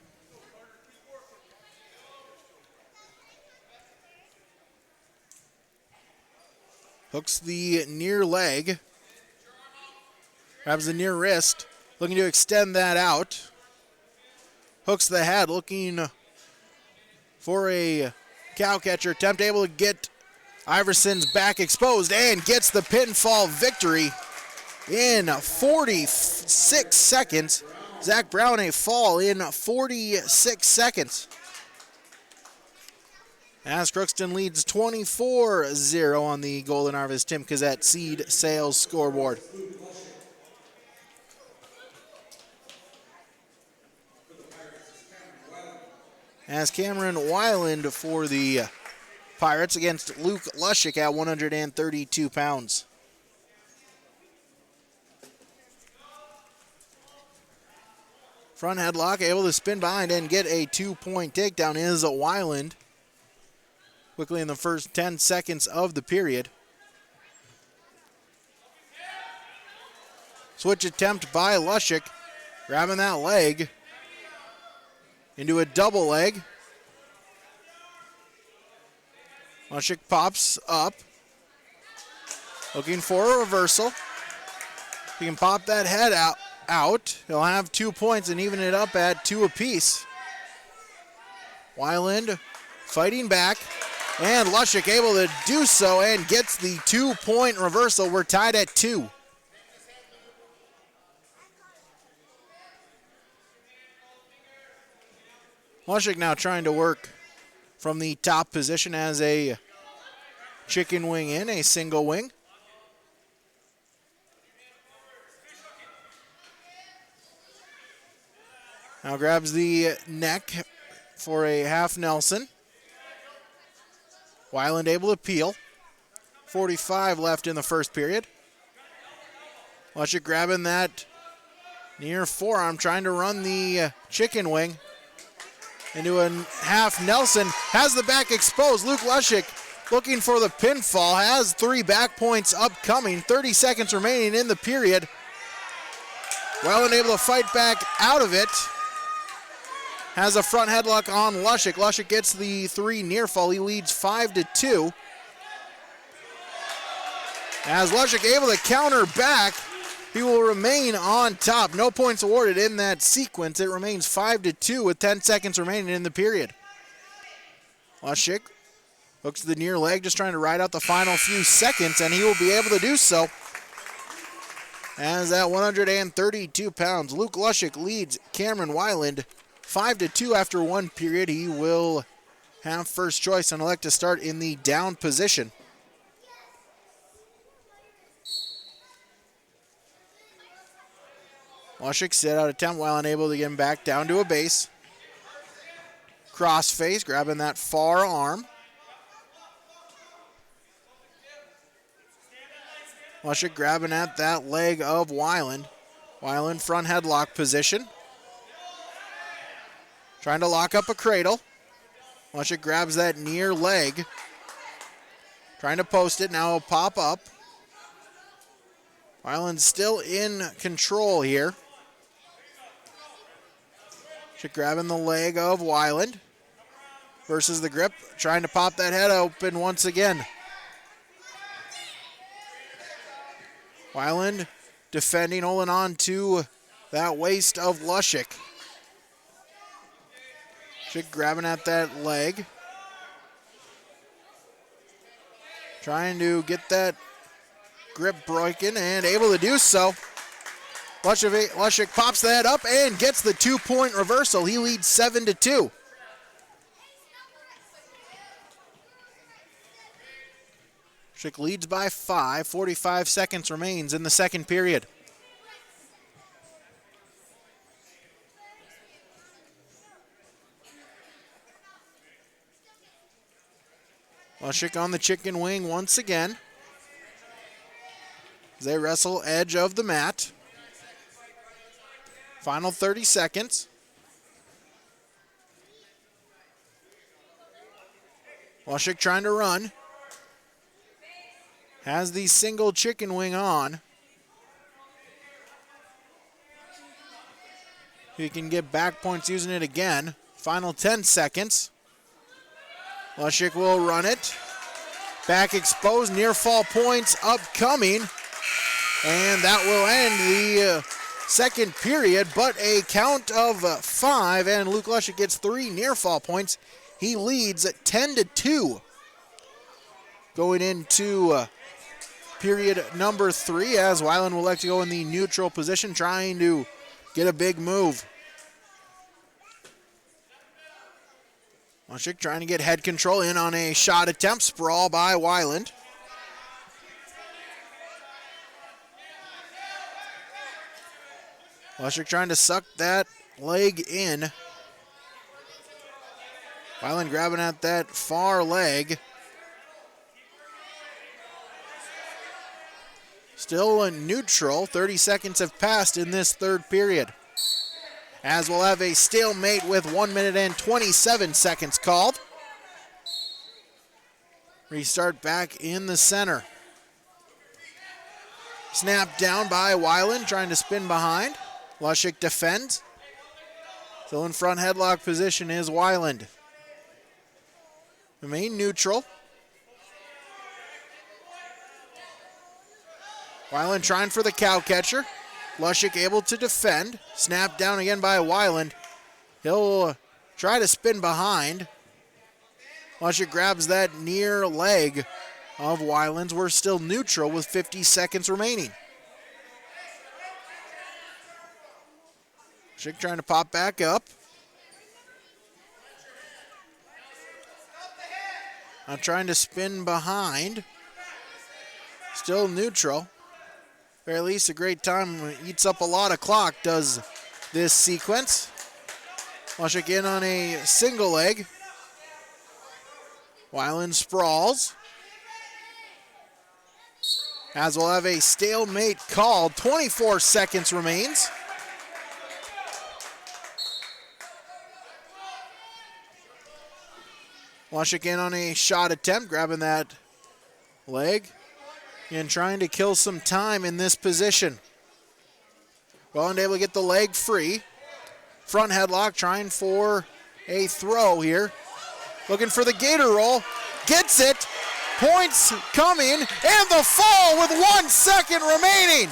Hooks the near leg. Grabs the near wrist. Looking to extend that out. Hooks the head. Looking for a cow catcher attempt. Able to get Iverson's back exposed and gets the pinfall victory in 46 seconds. Zach Brown a fall in 46 seconds. As Crookston leads 24-0 on the Golden Harvest Tim Kazette Seed Sales scoreboard. As Cameron Weiland for the Pirates against Luke Lushik at 132 pounds. Front headlock, able to spin behind and get a 2-point takedown is Weiland. Quickly in the first 10 seconds of the period. Switch attempt by Lushik. Grabbing that leg. Into a double leg. Lushik pops up. Looking for a reversal. He can pop that head out. He'll have 2 points and even it up at 2 apiece. Weiland fighting back. And Lushik able to do so and gets the 2-point reversal. We're tied at 2. Lushik now trying to work from the top position as a chicken wing in, a single wing. Now grabs the neck for a half Nelson. Weiland able to peel. 45 left in the first period. Lushik grabbing that near forearm, trying to run the chicken wing into a half Nelson. Has the back exposed. Luke Lushik looking for the pinfall. Has 3 back points upcoming. 30 seconds remaining in the period. Weiland able to fight back out of it. Has a front headlock on Lushik. Lushik gets the 3 near fall. He leads 5-2. As Lushik able to counter back, he will remain on top. No points awarded in that sequence. It remains 5-2 with 10 seconds remaining in the period. Lushik hooks the near leg, just trying to ride out the final few seconds, and he will be able to do so. As at 132 pounds, Luke Lushik leads Cameron Weiland 5-2 after one period. He will have first choice and elect to start in the down position. Lushik set out attempt while unable to get him back down to a base. Crossface, grabbing that far arm. Lushik grabbing at that leg of Weiland. Weiland front headlock position. Trying to lock up a cradle. Lushik grabs that near leg. Trying to post it, now he'll pop up. Weiland still in control here. Lushik grabbing the leg of Weiland versus the grip. Trying to pop that head open once again. Weiland defending, holding on to that waist of Lushik. Lushik grabbing at that leg. Trying to get that grip broken and able to do so. Lushik pops the head up and gets the 2-point reversal. He leads 7-2. Lushik leads by 5. 45 seconds remains in the second period. Lushik on the chicken wing once again. As they wrestle edge of the mat. Final 30 seconds. Lushik trying to run. Has the single chicken wing on. He can get back points using it again. Final 10 seconds. Lushik will run it. Back exposed, near fall points upcoming. And that will end the second period, but a count of 5, and Luke Lushik gets 3 near fall points. He leads at 10-2. Going into period number 3, as Weiland will elect to go in the neutral position, trying to get a big move. Lushik trying to get head control in on a shot attempt. Sprawl by Weiland. Lushik trying to suck that leg in. Weiland grabbing at that far leg. Still in neutral. 30 seconds have passed in this third period. As we'll have a stalemate with 1 minute and 27 seconds called. Restart back in the center. Snap down by Weiland, trying to spin behind. Lushik defends. Still in front headlock position is Weiland. Remain neutral. Weiland trying for the cow catcher. Lushik able to defend. Snap down again by Weiland. He'll try to spin behind. Lushik grabs that near leg of Weiland's. We're still neutral with 50 seconds remaining. Lushik trying to pop back up. Now trying to spin behind. Still neutral. Very least a great time. Eats up a lot of clock, does this sequence. Lushik in on a single leg. Weiland sprawls. As we'll have a stalemate called. 24 seconds remains. Lushik in on a shot attempt, grabbing that leg and trying to kill some time in this position. Weiland able to get the leg free. Front headlock, trying for a throw here. Looking for the gator roll. Gets it. Points coming, and the fall with 1 second remaining.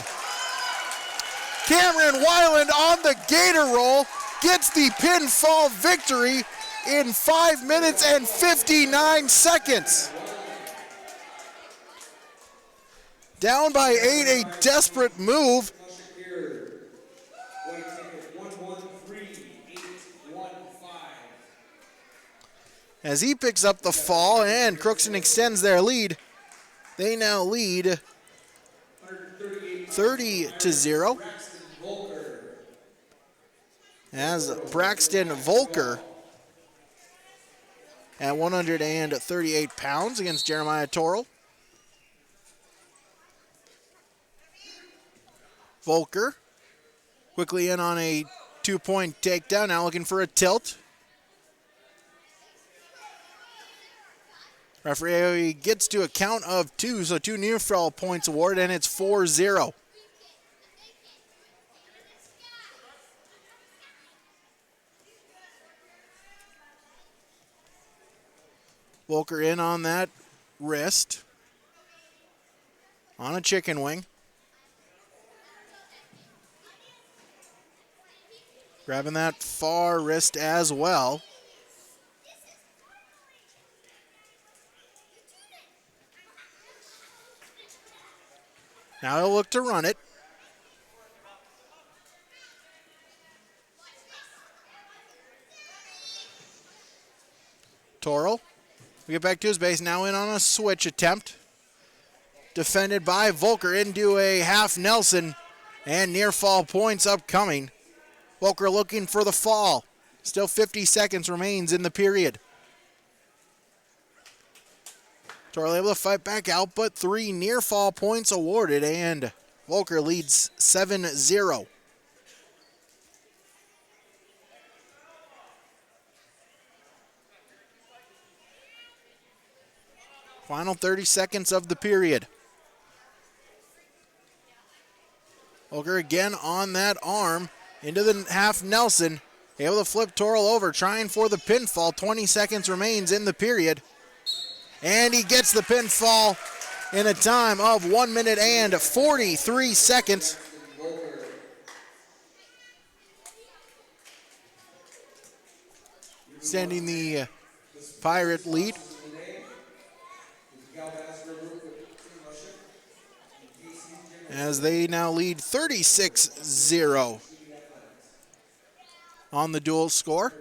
Cameron Weiland on the gator roll gets the pinfall victory in 5 minutes and 59 seconds. Down by 8, a desperate move. As he picks up the fall and Crookston extends their lead. They now lead 30-0. As Braxton Volker at 138 pounds against Jeremiah Torrell. Volker quickly in on a 2-point takedown, now looking for a tilt. Referee gets to a count of 2, so 2 near fall points awarded, and it's 4-0. Volker in on that wrist. On a chicken wing. Grabbing that far wrist as well. Now he'll look to run it. Torrell. We get back to his base, now in on a switch attempt. Defended by Volker into a half Nelson, and near fall points upcoming. Volker looking for the fall. Still 50 seconds remains in the period. Torrell able to fight back out, but 3 near fall points awarded, and Volker leads 7-0. Final 30 seconds of the period. Volker again on that arm into the half Nelson. Able to flip Torrell over, trying for the pinfall. 20 seconds remains in the period. And he gets the pinfall in a time of 1 minute and 43 seconds. Extending the Pirate lead. As they now lead 36-0 on the dual score.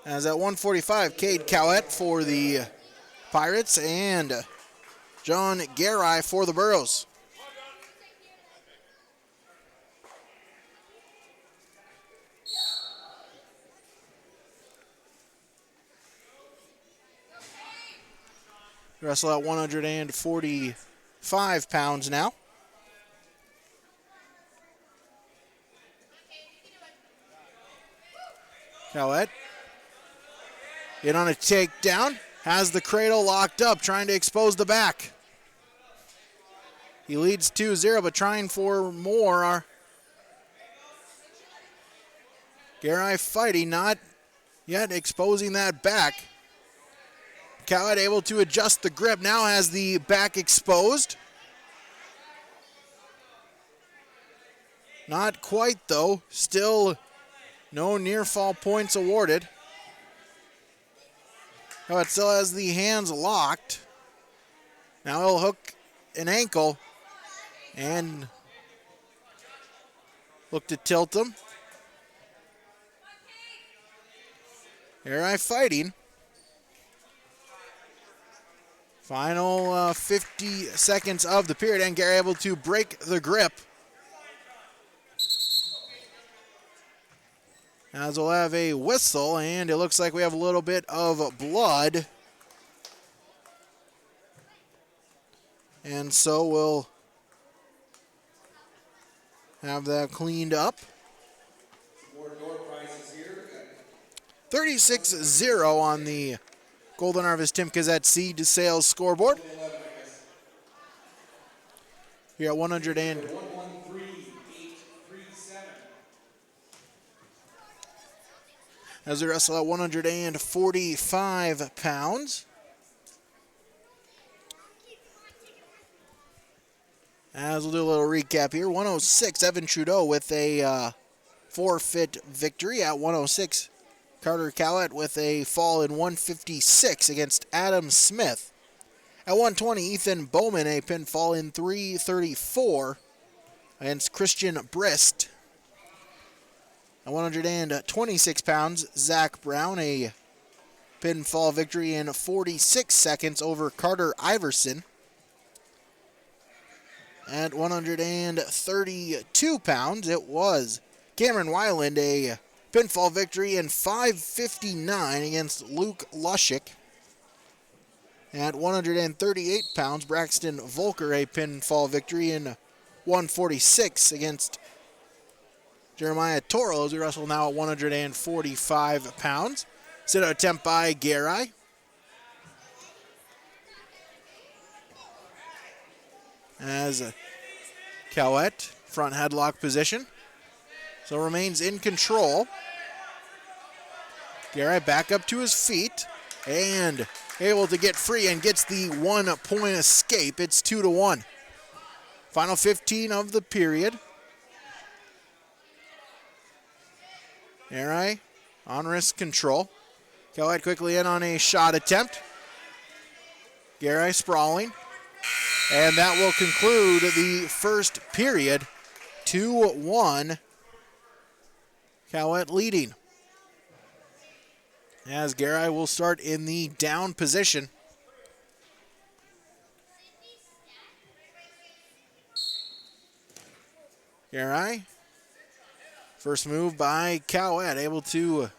As at 145, Cade Cowett for the Pirates and John Garai for the Burros. Wrestle at 145 pounds now. Cowett in on a takedown, has the cradle locked up, trying to expose the back. He leads 2-0, but trying for more. Garai fighting, not yet exposing that back. Cowett able to adjust the grip, now has the back exposed. Not quite though, still no near fall points awarded. Cowett still has the hands locked. Now he'll hook an ankle and look to tilt him. Garai fighting. Final 50 seconds of the period, and Garai able to break the grip. As we'll have a whistle, and it looks like we have a little bit of blood. And so we'll have that cleaned up. 36-0 on the Golden Harvest Timcas Seed Sales scoreboard. Here at 100 and... as they wrestle at 145 pounds. As we'll do a little recap here, 106, Evan Trudeau with a forfeit victory. At 106, Carter Cowett with a fall in 156 against Adam Smith. At 120, Ethan Bowman a pinfall in 334 against Christian Brist. At 126 pounds, Zach Brown a pinfall victory in 46 seconds over Carter Iverson. At 132 pounds, it was Cameron Weiland a pinfall victory in 5:59 against Luke Lushik. At 138 pounds, Braxton Volker a pinfall victory in 146 against Jeremiah Toro, as we wrestle now at 145 pounds. Sit-out attempt by Garai. As Cowett, front headlock position. So remains in control. Garai back up to his feet and able to get free and gets the 1-point escape. It's 2-1. Final 15 of the period. Garai on wrist control. Cowett quickly in on a shot attempt. Garai sprawling. And that will conclude the first period. 2-1. Cowett leading. As Garai will start in the down position. Garai. First move by Cowett, able to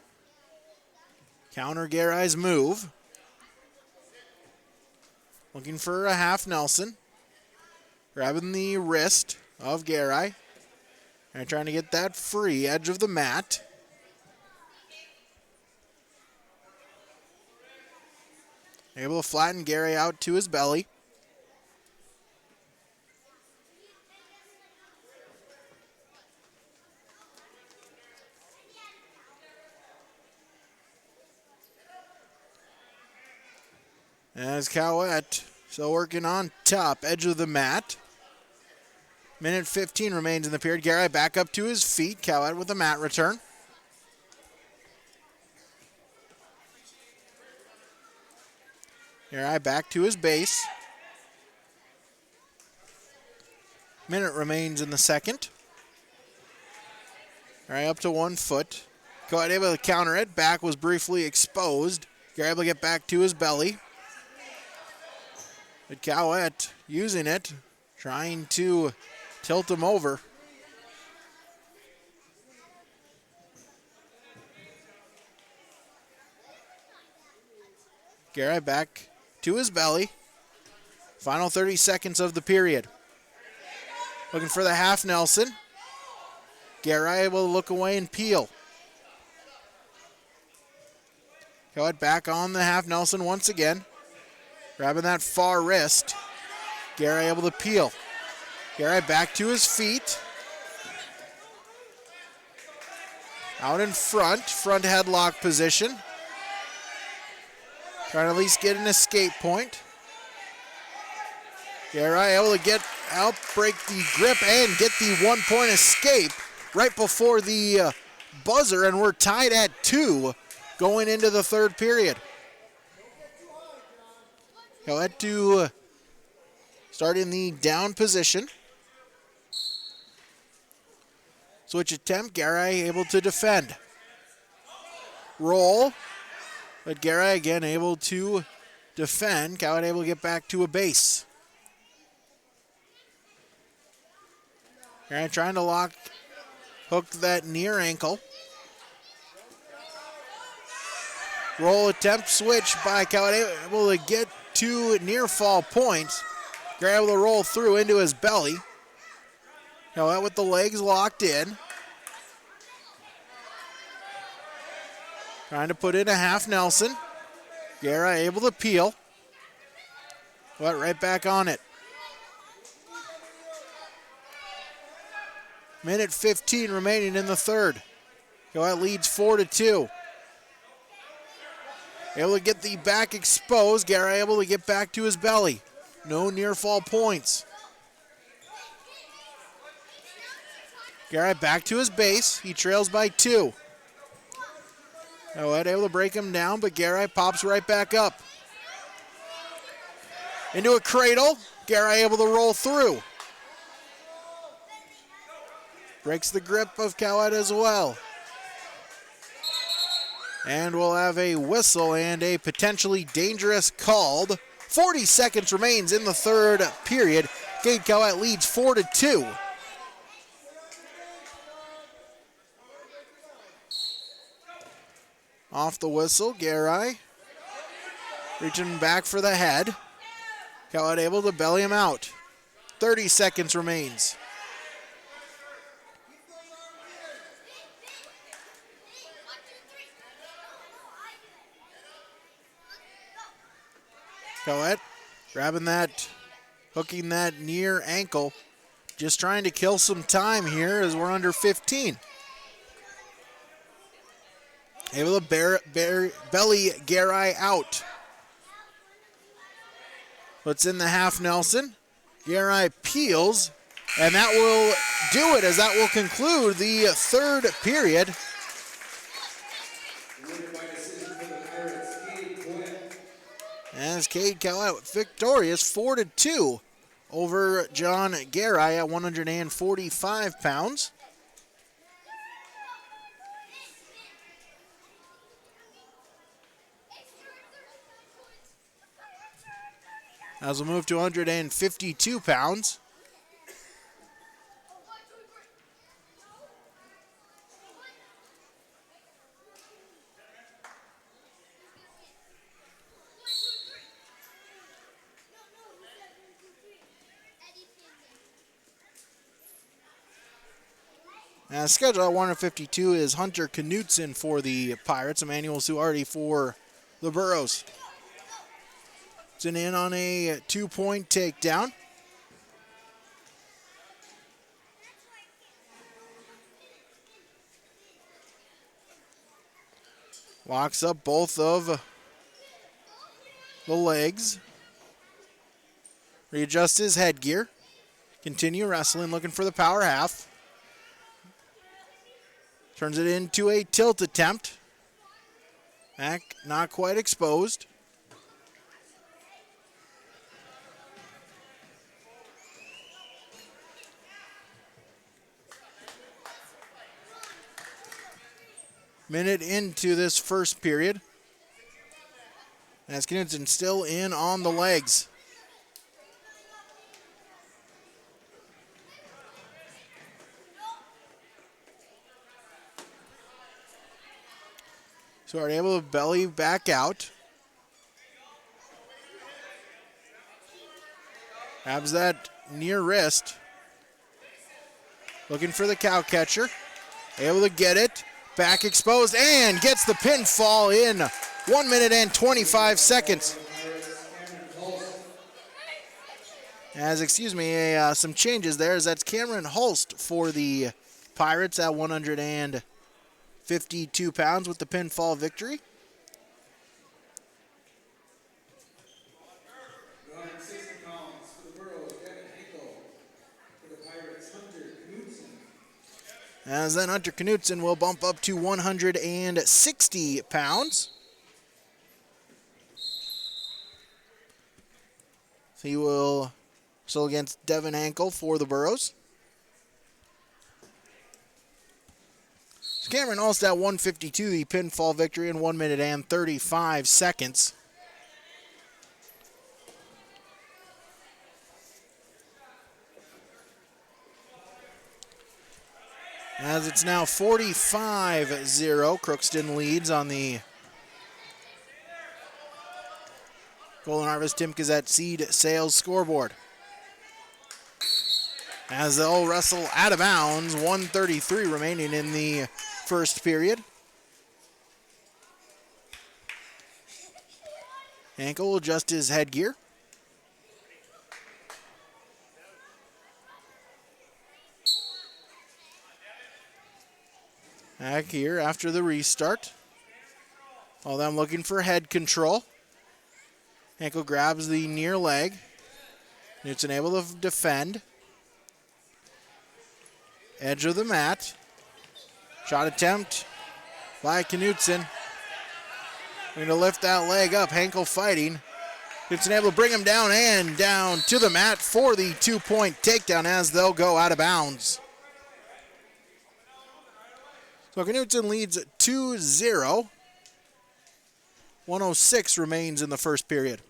counter Garai's move. Looking for a half Nelson. Grabbing the wrist of Garai. And trying to get that free edge of the mat. Able to flatten Garai out to his belly. As Cowett still working on top, edge of the mat. Minute 15 remains in the period. Garai back up to his feet. Cowett with a mat return. Garai back to his base. Minute remains in the second. Garai up to 1 foot. Cowett able to counter it. Back was briefly exposed. Garai able to get back to his belly. But Cowett using it, trying to tilt him over. Garai back to his belly. Final 30 seconds of the period. Looking for the half Nelson. Garai able to look away and peel. Cowett back on the half Nelson once again. Grabbing that far wrist. Garai able to peel. Garai back to his feet. Out in front headlock position. Trying to at least get an escape point. Garai able to help break the grip and get the 1-point escape right before the buzzer, and we're tied at 2 going into the third period. Cowett to start in the down position. Switch attempt, Garai able to defend. Roll, but Garai again able to defend. Cowett able to get back to a base. Garai trying to hook that near ankle. Roll attempt, switch by Cowett, able to get 2 near fall points. Garai able to roll through into his belly. Cowett with the legs locked in. Trying to put in a half Nelson. Garai able to peel. But right back on it. Minute 15 remaining in the third. Cowett leads 4-2. Able to get the back exposed. Garai able to get back to his belly. No near fall points. Garai back to his base. He trails by 2. Coed able to break him down, but Garai pops right back up. Into a cradle. Garai able to roll through. Breaks the grip of Coed as well. And we'll have a whistle and a potentially dangerous called. 40 seconds remains in the third period. Cade Coed leads 4-2. Off the whistle, Garai reaching back for the head. Coed able to belly him out. 30 seconds remains. Coed grabbing that, hooking that near ankle. Just trying to kill some time here as we're under 15. Able to belly Garai out. Puts in the half Nelson. Garai peels, and that will do it as that will conclude the third period. As Cade Coed victorious 4-2 over John Garai at 145 pounds. As we'll move to 152 pounds. Scheduled at 152 is Hunter Knutson for the Pirates, Emmanuel Suardi for the Burros. It's an in on a 2-point takedown. Locks up both of the legs. Readjusts his headgear. Continue wrestling, looking for the power half. Turns it into a tilt attempt. Back not quite exposed. Minute into this first period. As Knudsen still in on the legs. So are able to belly back out. Grabs that near wrist. Looking for the cow catcher. Able to get it. Back exposed and gets the pinfall in 1 minute and 25 seconds. Some changes there as that's Cameron Holst for the Pirates at 152 pounds with the pinfall victory. As then Hunter Knutson will bump up to 160 pounds. So he will wrestle against Devin Hankel for the Burros. So Cameron Holst at 152, the pinfall victory in 1 minute and 35 seconds. As it's now 45-0, Crookston leads on the Golden Harvest Tim Gazette Seed Sales scoreboard. As they'll wrestle out of bounds, 1:33 remaining in the first period. Hankel will adjust his headgear. Back here after the restart. All them looking for head control. Henkel grabs the near leg. Knutson able to defend. Edge of the mat. Shot attempt by Knutson. Going to lift that leg up. Henkel fighting. Knutson able to bring him down and down to the mat for the 2-point takedown as they'll go out of bounds. So Knutson leads 2-0. 1:06 remains in the first period.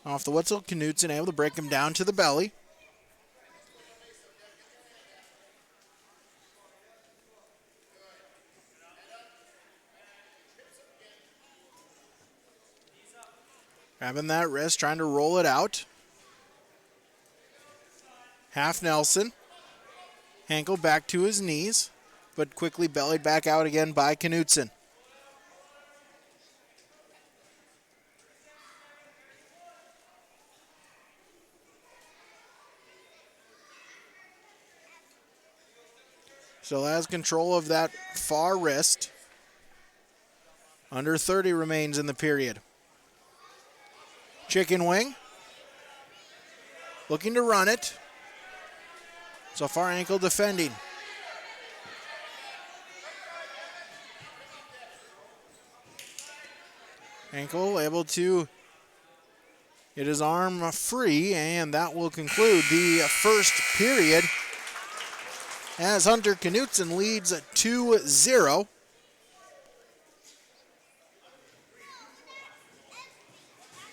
Off the whistle, Knutson able to break him down to the belly. Grabbing that wrist, trying to roll it out. Half Nelson. Henkel back to his knees, but quickly bellied back out again by Knutson. Still has control of that far wrist. Under 30 remains in the period. Chicken wing. Looking to run it. So far, Henkel defending. Henkel able to get his arm free, and that will conclude the first period as Hunter Knutson leads 2-0.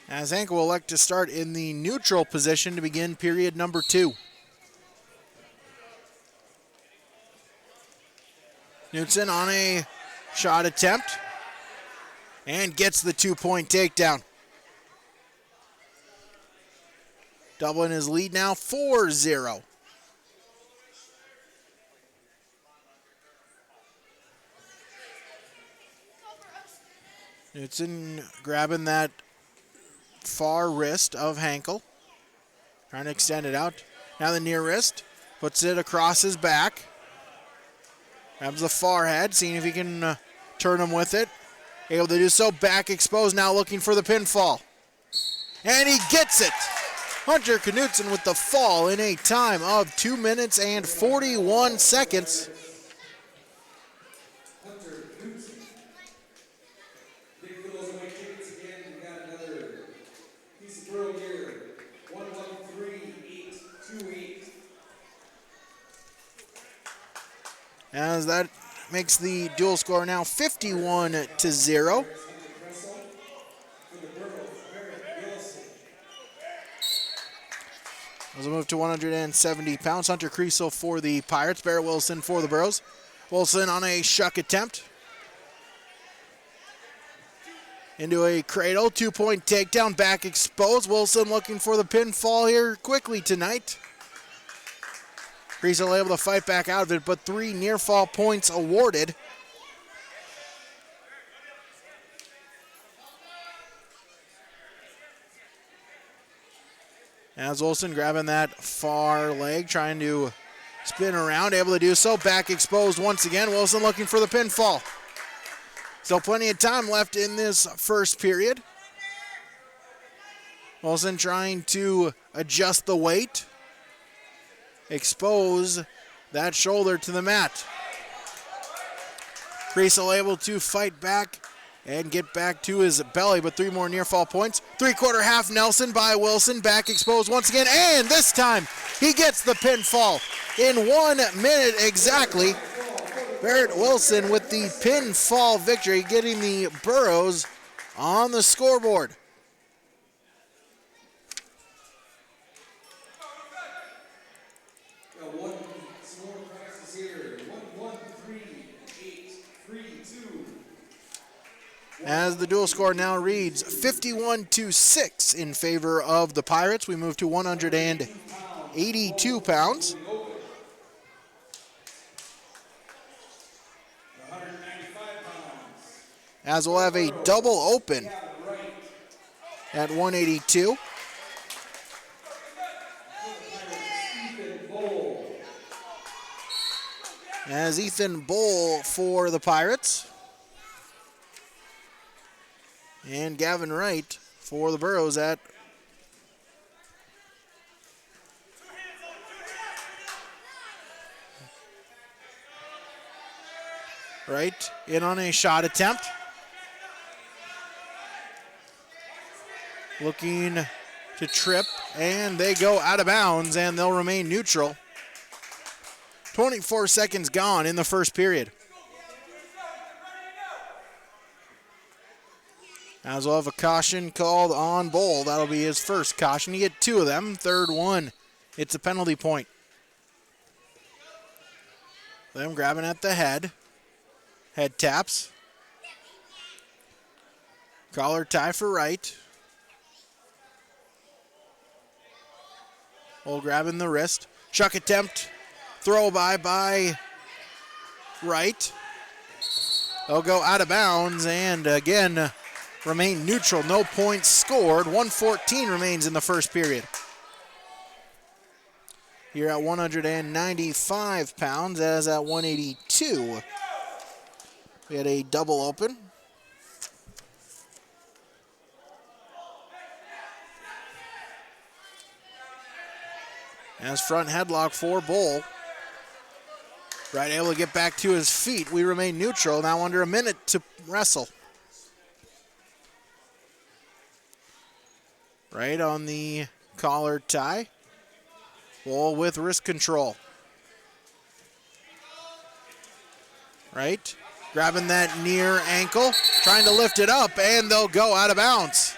As Henkel will elect to start in the neutral position to begin period number 2. Knutson on a shot attempt and gets the 2-point takedown. Doubling his lead now, 4-0. Knutson grabbing that far wrist of Henkel. Trying to extend it out. Now the near wrist. Puts it across his back. Grabs the far head, seeing if he can turn him with it. Able to do so. Back exposed, now looking for the pinfall. And he gets it! Hunter Knutson with the fall in a time of 2 minutes and 41 seconds. As that makes the dual score now 51-0. As we move to 170 pounds, Hunter Creasel for the Pirates, Barrett Wilson for the Burros. Wilson on a shuck attempt. Into a cradle, 2-point takedown, back exposed. Wilson looking for the pinfall here quickly tonight. Creasel able to fight back out of it, but 3 near fall points awarded. As Wilson grabbing that far leg, trying to spin around, able to do so. Back exposed once again. Wilson looking for the pinfall. Still plenty of time left in this first period. Wilson trying to adjust the weight. Expose that shoulder to the mat. Creasel able to fight back and get back to his belly, but 3 more near fall points. 3/4 half Nelson by Wilson, back exposed once again, and this time he gets the pinfall in 1 minute exactly. Barrett Wilson with the pinfall victory, getting the Burros on the scoreboard. As the dual score now reads 51-6 in favor of the Pirates. We move to 182 pounds. As we'll have a double open at 182. as Ethan Bull for the Pirates. And Gavin Wright for the Burros at Wright in on a shot attempt. Looking to trip, and they go out of bounds, and they'll remain neutral. 24 seconds gone in the first period. As we'll have a caution called on Bull. That'll be his first caution. You get 2 of them. Third one, it's a penalty point. Them grabbing at the head. Head taps. Collar tie for Wright. Bull grabbing the wrist. Chuck attempt. Throw by Wright. They'll go out of bounds and again remain neutral. No points scored. 1:14 remains in the first period. Here at 195 pounds, as at 182. We had a double open. As front headlock for Bull. Right, able to get back to his feet. We remain neutral. Now under a minute to wrestle. Right on the collar tie. Bull with wrist control. Right, grabbing that near ankle. Trying to lift it up, and they'll go out of bounds.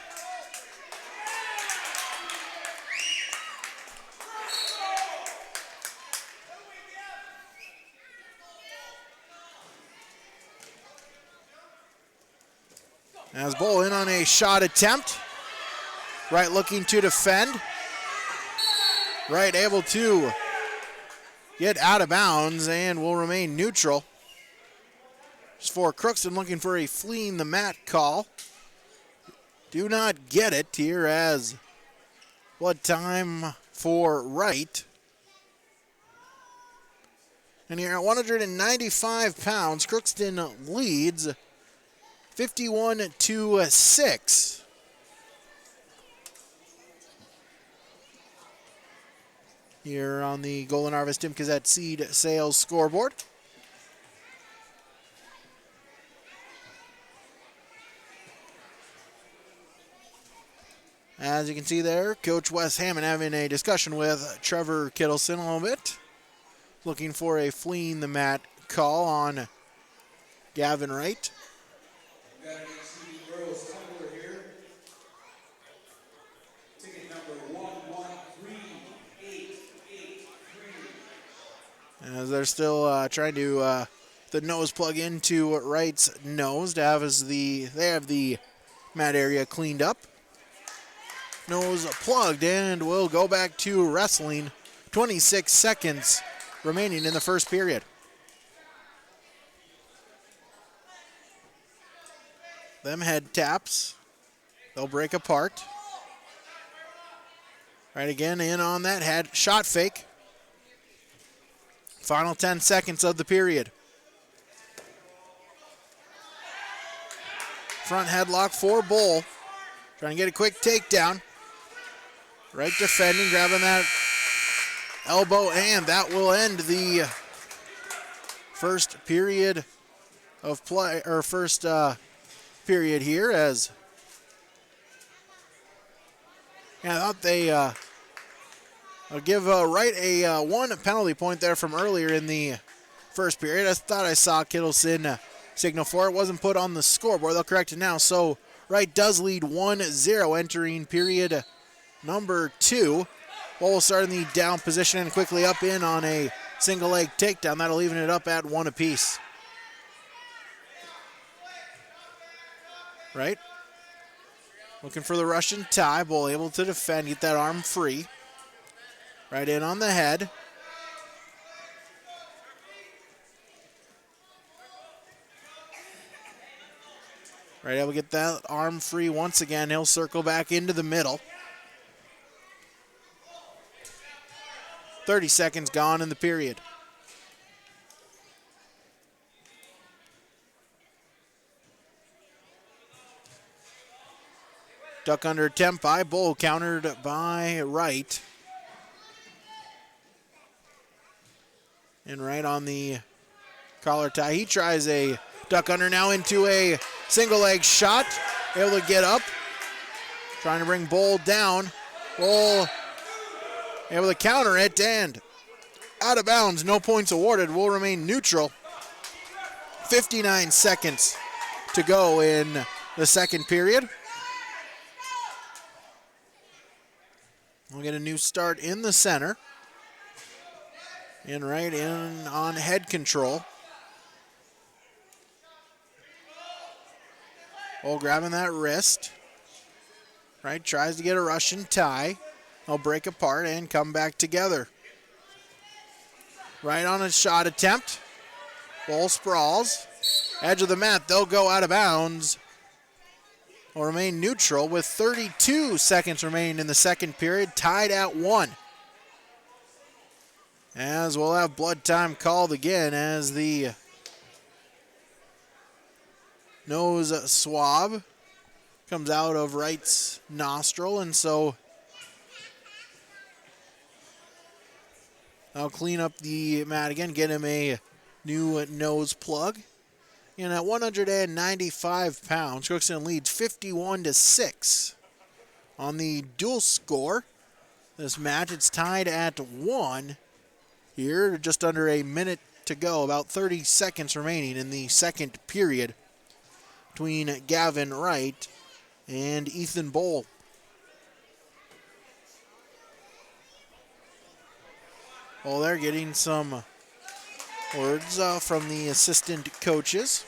As Bull in on a shot attempt. Right looking to defend. Right able to get out of bounds and will remain neutral. Just for Crookston looking for a fleeing the mat call. Do not get it here as blood time for Wright. And here at 195 pounds, Crookston leads 51-6. Here on the Golden Harvest Timcazette Seed Sales scoreboard. As you can see there, Coach Wes Hammond having a discussion with Trevor Kittleson a little bit. Looking for a fleeing the mat call on Gavin Wright. Got an HCV girls tumbler here. Ticket number 113883. As they're still trying to the nose plug into Wright's nose to have they have the mat area cleaned up. Nose plugged, and we'll go back to wrestling. 26 seconds remaining in the first period. Them head taps. They'll break apart. Right again in on that head. Shot fake. Final 10 seconds of the period. Front headlock for Bull. Trying to get a quick takedown. Right defending, grabbing that elbow, and that will end the first period of play, or first period here, as I thought they I'll give Wright a one penalty point there from earlier in the first period. I thought I saw Kittleson signal for it. Wasn't put on the scoreboard. They'll correct it now. So Wright does lead 1-0 entering period number 2. Bull will start in the down position and quickly up in on a single leg takedown. That'll even it up at 1 apiece. Right. Looking for the Russian tie. Bull able to defend, get that arm free. Right in on the head. Right, able to get that arm free once again. He'll circle back into the middle. 30 seconds gone in the period. Duck under attempt by Bull, countered by Wright. And Wright on the collar tie. He tries a duck under now into a single leg shot. Able to get up. Trying to bring Bull down. Bull able to counter it and out of bounds. No points awarded. Will remain neutral. 59 seconds to go in the second period. We'll get a new start in the center. And right in on head control. Bull grabbing that wrist. Right, tries to get a Russian tie. They'll break apart and come back together. Right on a shot attempt. Bull sprawls. Edge of the mat, they'll go out of bounds. Will remain neutral with 32 seconds remaining in the second period, tied at 1. As we'll have blood time called again as the nose swab comes out of Wright's nostril, and so I'll clean up the mat again, get him a new nose plug. And at 195 pounds, Crookston leads 51-6 on the dual score. This match, it's tied at 1 here, just under a minute to go, about 30 seconds remaining in the second period between Gavin Wright and Ethan Bull. Well, they're getting some words from the assistant coaches.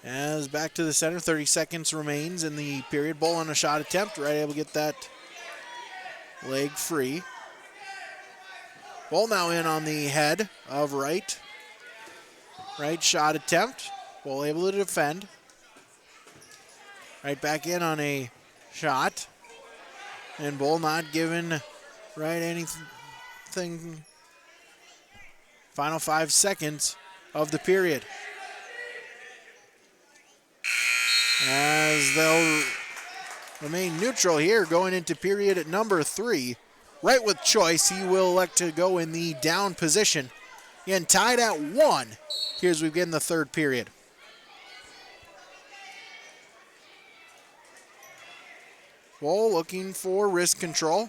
As back to the center, 30 seconds remains in the period. Bull on a shot attempt, right able to get that leg free. Bull now in on the head of Wright. Right shot attempt. Bull able to defend. Right back in on a shot. And Bull not giving Wright anything. Final 5 seconds of the period. As they'll remain neutral here going into period at number 3. Wright with choice. He will elect to go in the down position. Again, tied at 1. Here's we begin the third period. Bull looking for wrist control.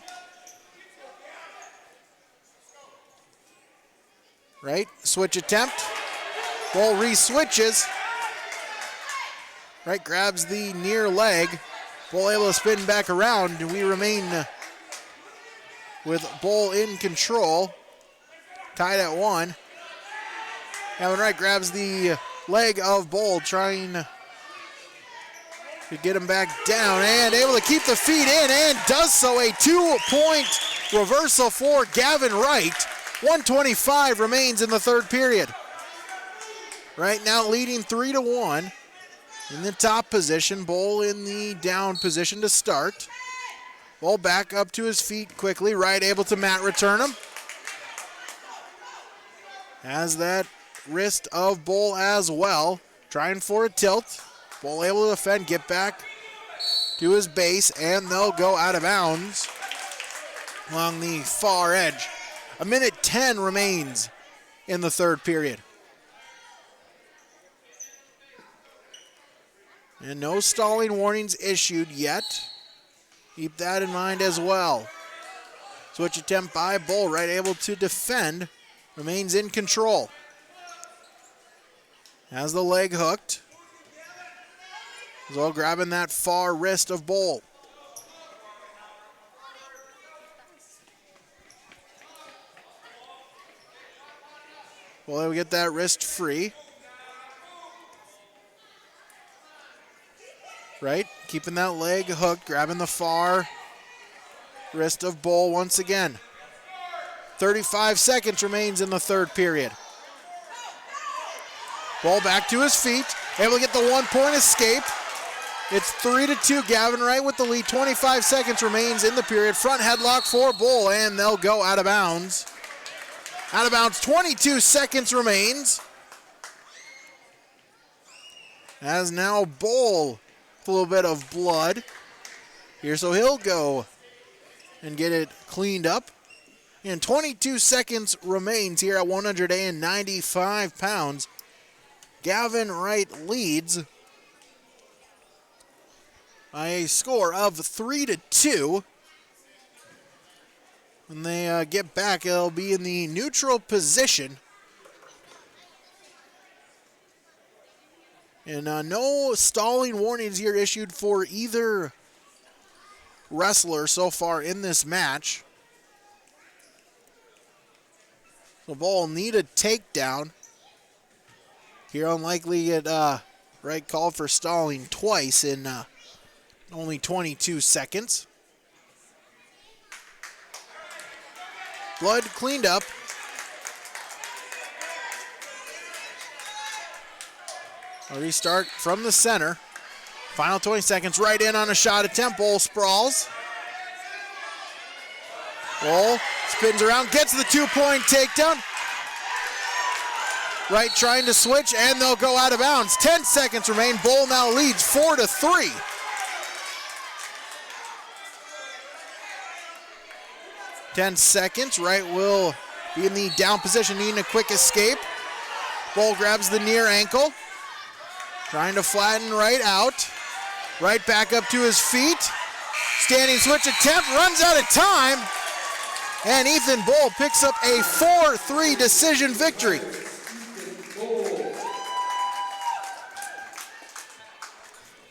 Right, switch attempt. Bull re-switches. Right, grabs the near leg. Bull able to spin back around, and we remain with Bull in control. Tied at 1. Gavin Wright grabs the leg of Bull, trying to get him back down, and able to keep the feet in, and does so. A 2-point reversal for Gavin Wright. 1:25 remains in the third period. Right now leading 3-1 in the top position. Bull in the down position to start. Bull back up to his feet quickly. Wright able to mat return him. Has that wrist of Bull as well. Trying for a tilt. Bull able to defend, get back to his base, and they'll go out of bounds along the far edge. 1:10 remains in the third period. And no stalling warnings issued yet. Keep that in mind as well. Switch attempt by Bull, right able to defend, remains in control. Has the leg hooked. As well grabbing that far wrist of Bull. Well, they'll get that wrist free. Right, keeping that leg hooked, grabbing the far wrist of Bull once again. 35 seconds remains in the third period. Bull back to his feet, able to get the 1-point escape. It's 3-2, Gavin Wright with the lead. 25 seconds remains in the period. Front headlock for Bull, and they'll go out of bounds. Out of bounds, 22 seconds remains. As now Bull with a little bit of blood here, so he'll go and get it cleaned up. And 22 seconds remains here at 195 pounds. Gavin Wright leads by a score of 3-2. When they get back, it'll be in the neutral position. And no stalling warnings here issued for either wrestler so far in this match. So Bull will need a takedown. Here unlikely get Wright called for stalling twice in only 22 seconds. Blood cleaned up. A restart from the center. Final 20 seconds, right in on a shot attempt. Bull sprawls. Bull spins around, gets the 2-point takedown. Wright trying to switch, and they'll go out of bounds. 10 seconds remain. Bull now leads 4-3. Wright will be in the down position, needing a quick escape. Bull grabs the near ankle, trying to flatten Wright out. Wright back up to his feet. Standing switch attempt, runs out of time. And Ethan Bull picks up a 4-3 decision victory.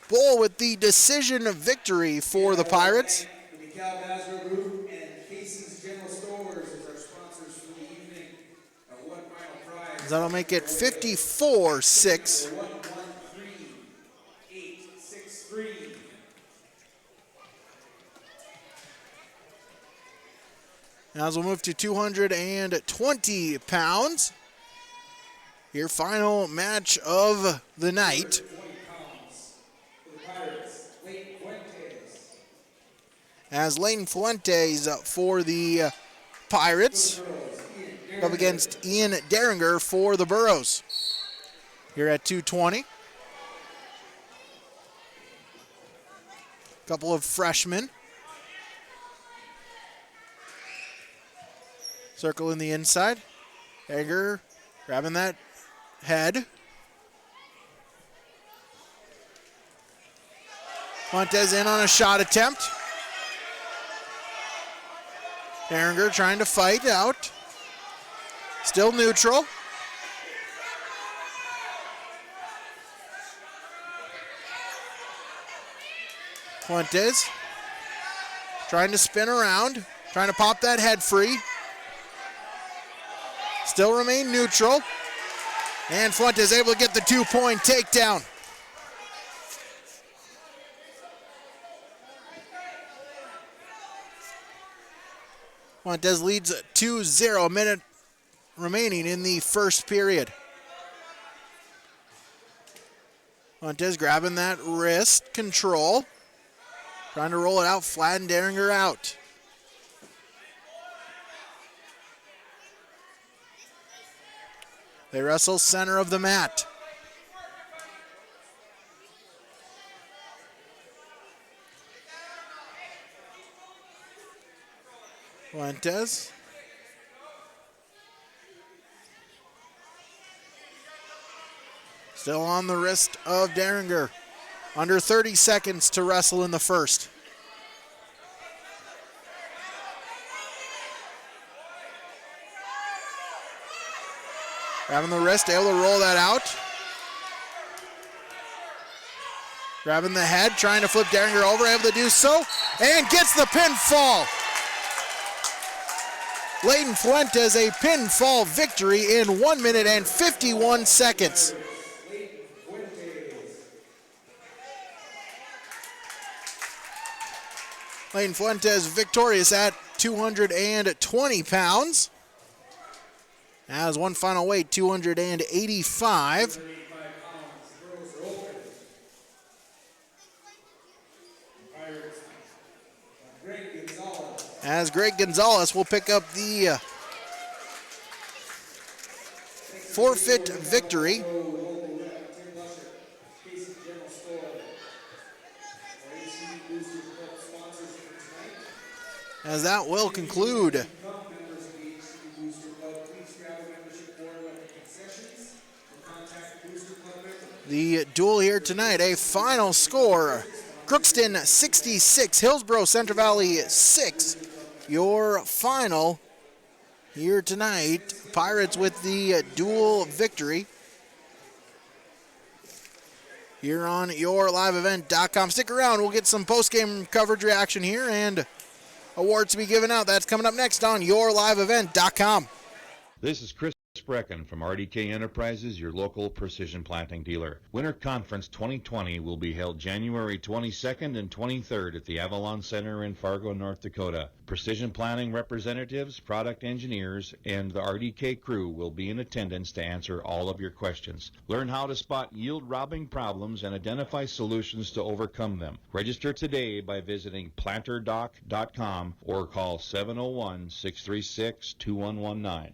Bull with the decision victory for the Pirates. That'll make it 54-6. Now as we'll move to 220 pounds. Your final match of the night. As Leighton Fuentes for the Pirates up against Ian Derringer for the Burros. Here at 220. Couple of freshmen. Circle in the inside. Derringer grabbing that head. Fuentes in on a shot attempt. Derringer trying to fight out. Still neutral. Fuentes trying to spin around, trying to pop that head free. Still remain neutral. And Fuentes able to get the 2-point takedown. Fuentes leads 2-0, a minute remaining in the first period. Fuentes grabbing that wrist control. Trying to roll it out, flatten Derringer out. They wrestle center of the mat. Fuentes. Still on the wrist of Derringer. Under 30 seconds to wrestle in the first. Grabbing the wrist, able to roll that out. Grabbing the head, trying to flip Derringer over, able to do so, and gets the pinfall. Leighton Fuentes, a pinfall victory in 1 minute and 51 seconds. Leighton Fuentes victorious at 220 pounds. As one final weight, 285. As Greg Gonzalez will pick up the forfeit victory. as that will conclude the duel here tonight. A final score, Crookston 66, Hillsborough Central Valley 6. Your final here tonight. Pirates with the dual victory here on yourliveevent.com. Stick around. We'll get some post-game coverage reaction here and awards to be given out. That's coming up next on yourliveevent.com. This is Chris Brecken from RDK Enterprises, your local precision planting dealer. Winter Conference 2020 will be held January 22nd and 23rd at the Avalon Center in Fargo, North Dakota. Precision planting representatives, product engineers, and the RDK crew will be in attendance to answer all of your questions. Learn how to spot yield-robbing problems and identify solutions to overcome them. Register today by visiting planterdoc.com or call 701-636-2119.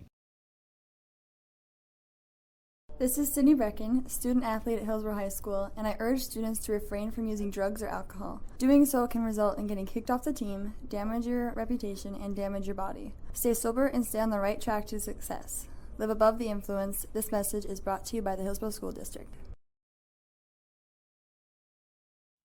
This is Sydney Brecken, student athlete at Hillsborough High School, and I urge students to refrain from using drugs or alcohol. Doing so can result in getting kicked off the team, damage your reputation, and damage your body. Stay sober and stay on the right track to success. Live above the influence. This message is brought to you by the Hillsborough School District.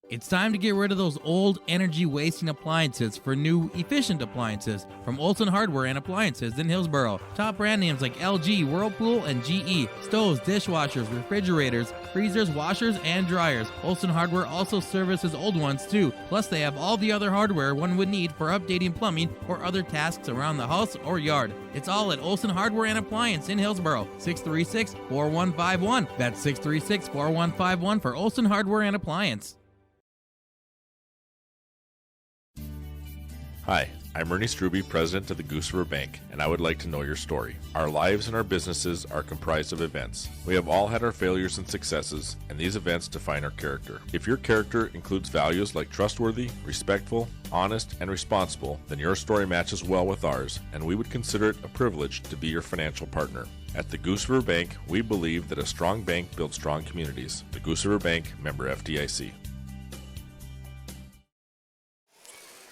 It's time to get rid of those old energy-wasting appliances for new, efficient appliances from Olson Hardware and Appliances in Hillsborough. Top brand names like LG, Whirlpool, and GE. Stoves, dishwashers, refrigerators, freezers, washers, and dryers. Olson Hardware also services old ones too. Plus, they have all the other hardware one would need for updating plumbing or other tasks around the house or yard. It's all at Olson Hardware and Appliance in Hillsborough. 636-4151. That's 636-4151 for Olson Hardware and Appliance. Hi, I'm Ernie Struby, president of the Goose River Bank, and I would like to know your story. Our lives and our businesses are comprised of events. We have all had our failures and successes, and these events define our character. If your character includes values like trustworthy, respectful, honest, and responsible, then your story matches well with ours, and we would consider it a privilege to be your financial partner. At the Goose River Bank, we believe that a strong bank builds strong communities. The Goose River Bank, member FDIC.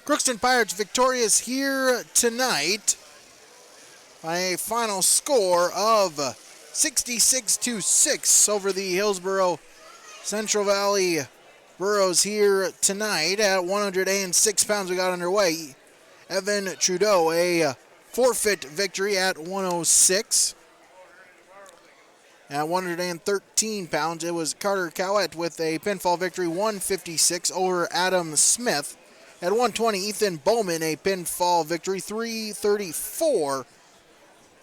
Crookston Pirates victorious here tonight by a final score of 66-6 over the Hillsborough Central Valley Burros here tonight. At 106 pounds we got underway. Evan Trudeau, a forfeit victory at 106. At 113 pounds, it was Carter Cowett with a pinfall victory, 156 over Adam Smith. At 120, Ethan Bowman, a pinfall victory, 334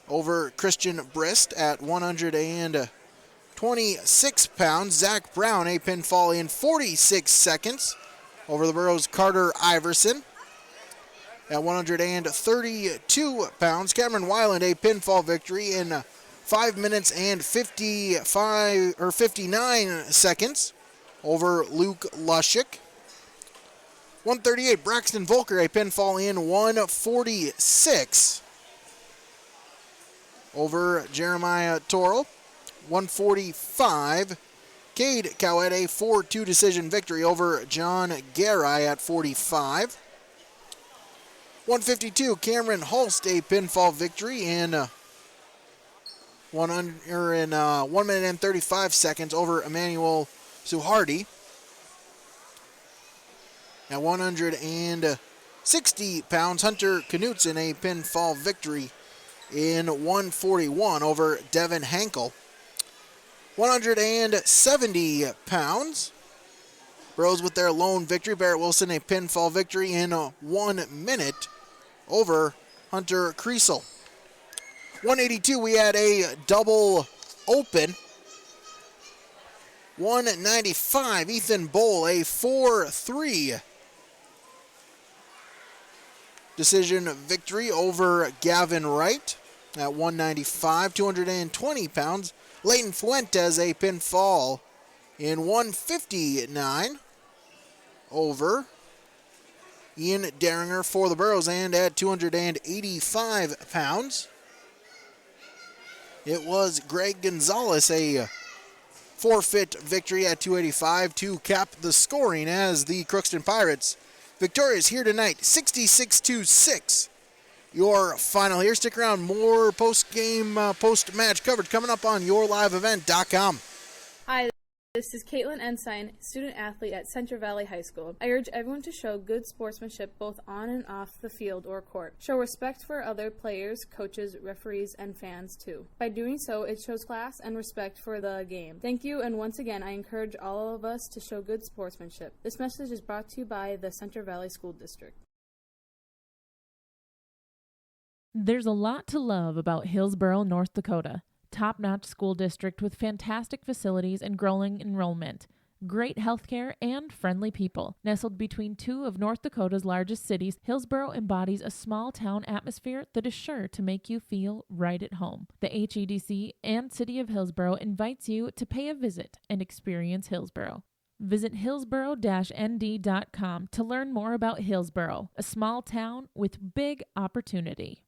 over Christian Brist. At 126 pounds, Zach Brown, a pinfall in 46 seconds over the Burros' Carter Iverson. At 132 pounds, Cameron Weiland, a pinfall victory in 5 minutes and 59 seconds over Luke Lushik. 138, Braxton Volker, a pinfall in 146 over Jeremiah Torrell. 145, Cade Cowett, a 4-2 decision victory over John Garai at 45. 152, Cameron Holst, a pinfall victory in 1 minute and 35 seconds over Emmanuel Suhardi. At 160 pounds, Hunter Knutson, a pinfall victory in 141 over Devin Hankel. 170 pounds, Bros with their lone victory. Barrett Wilson, a pinfall victory in 1 minute over Hunter Kriesel. 182, we had a double open. 195, Ethan Bowl, a 4-3 decision victory over Gavin Wright. At 195, 220 pounds, Leighton Fuentes, a pinfall in 159 over Ian Derringer for the Burros. And at 285 pounds, it was Greg Gonzalez, a forfeit victory at 285 to cap the scoring as the Crookston Pirates victorious here tonight, 66-6. Your final here. Stick around. More post-game, post-match coverage coming up on yourliveevent.com. Hi, this is Caitlin Ensign, student-athlete at Central Valley High School. I urge everyone to show good sportsmanship both on and off the field or court. Show respect for other players, coaches, referees, and fans, too. By doing so, it shows class and respect for the game. Thank you, and once again, I encourage all of us to show good sportsmanship. This message is brought to you by the Central Valley School District. There's a lot to love about Hillsboro, North Dakota. Top-notch school district with fantastic facilities and growing enrollment. Great healthcare and friendly people. Nestled between two of North Dakota's largest cities, Hillsboro embodies a small-town atmosphere that is sure to make you feel right at home. The HEDC and City of Hillsboro invites you to pay a visit and experience Hillsboro. Visit hillsboro-nd.com to learn more about Hillsboro, a small town with big opportunity.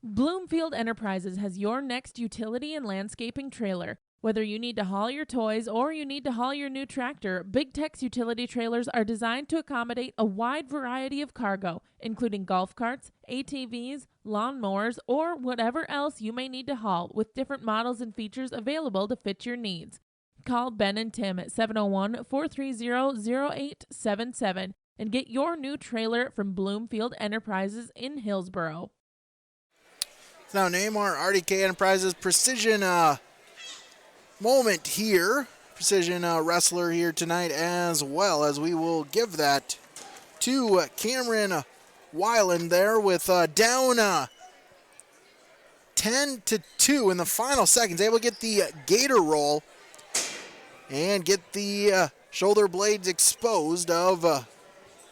Bloomfield Enterprises has your next utility and landscaping trailer. Whether you need to haul your toys or you need to haul your new tractor, Big Tex utility trailers are designed to accommodate a wide variety of cargo, including golf carts, ATVs, lawnmowers, or whatever else you may need to haul, with different models and features available to fit your needs. Call Ben and Tim at 701-430-0877 and get your new trailer from Bloomfield Enterprises in Hillsboro. Now name our RDK Enterprises Precision moment here. Precision wrestler here tonight, as well as we will give that to Cameron Weiland there with down 10-2 in the final seconds. Able to get the gator roll and get the shoulder blades exposed of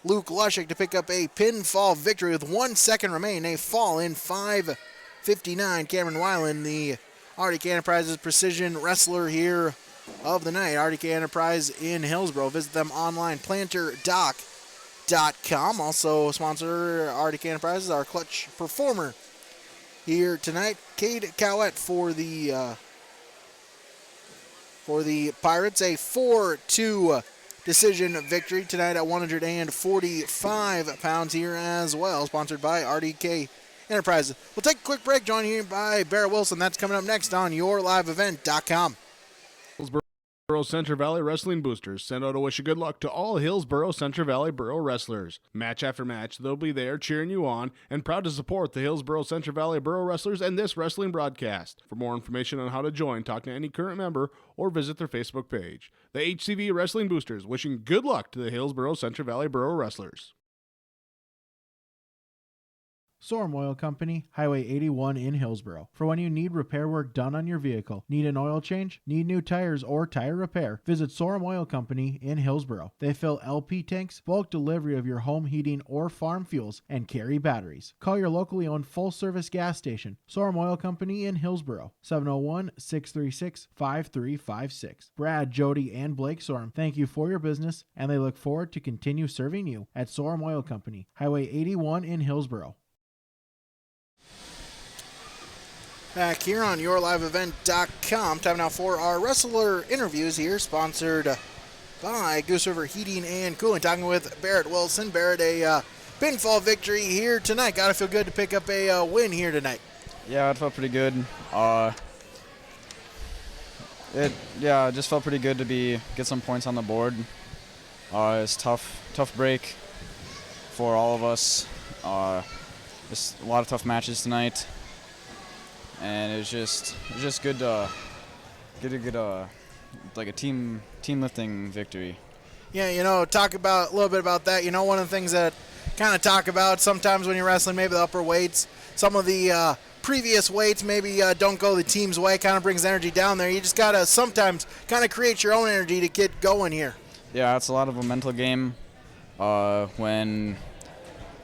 Luke Lushik to pick up a pinfall victory with 1 second remaining. A fall in 5:59. Cameron Weiland, the RDK Enterprises Precision Wrestler here of the night. RDK Enterprise in Hillsboro. Visit them online, planterdoc.com. Also sponsor RDK Enterprises, our clutch performer here tonight. Cade Cowett for the Pirates. A 4-2 decision victory tonight at 145 pounds here as well. Sponsored by RDK Enterprises. We'll take a quick break, joined here by Barrett Wilson. That's coming up next on yourliveevent.com. Hillsboro Central Valley Wrestling Boosters send out a wish of good luck to all Hillsboro Central Valley Borough wrestlers. Match after match, they'll be there cheering you on and proud to support the Hillsboro Central Valley Borough wrestlers and this wrestling broadcast. For more information on how to join, talk to any current member or visit their Facebook page. The HCV Wrestling Boosters wishing good luck to the Hillsboro Central Valley Borough wrestlers. Sorum Oil Company, Highway 81 in Hillsboro. For when you need repair work done on your vehicle, need an oil change, need new tires, or tire repair, visit Sorum Oil Company in Hillsboro. They fill LP tanks, bulk delivery of your home heating or farm fuels, and carry batteries. Call your locally owned full-service gas station, Sorum Oil Company in Hillsboro, 701-636-5356. Brad, Jody, and Blake Sorum thank you for your business, and they look forward to continue serving you at Sorum Oil Company, Highway 81 in Hillsboro. Back here on yourliveevent.com. Time now for our wrestler interviews here, sponsored by Goose River Heating and Cooling. Talking with Barrett Wilson. Barrett, a pinfall victory here tonight. Got to feel good to pick up a win here tonight. Yeah, it felt pretty good. It just felt pretty good to get some points on the board. It's tough break for all of us. Just a lot of tough matches tonight. And it was just good to get a team lifting victory. Yeah, talk about a little bit about that. One of the things that kind of talk about sometimes when you're wrestling, maybe the upper weights, some of the previous weights maybe don't go the team's way, kind of brings energy down there. You just gotta sometimes kind of create your own energy to get going here. Yeah, it's a lot of a mental game. When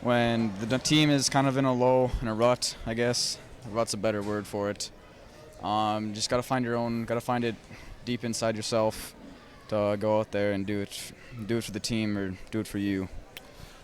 the team is kind of in a rut, I guess. Rut's a better word for it. Just gotta find it deep inside yourself to go out there and do it for the team or do it for you.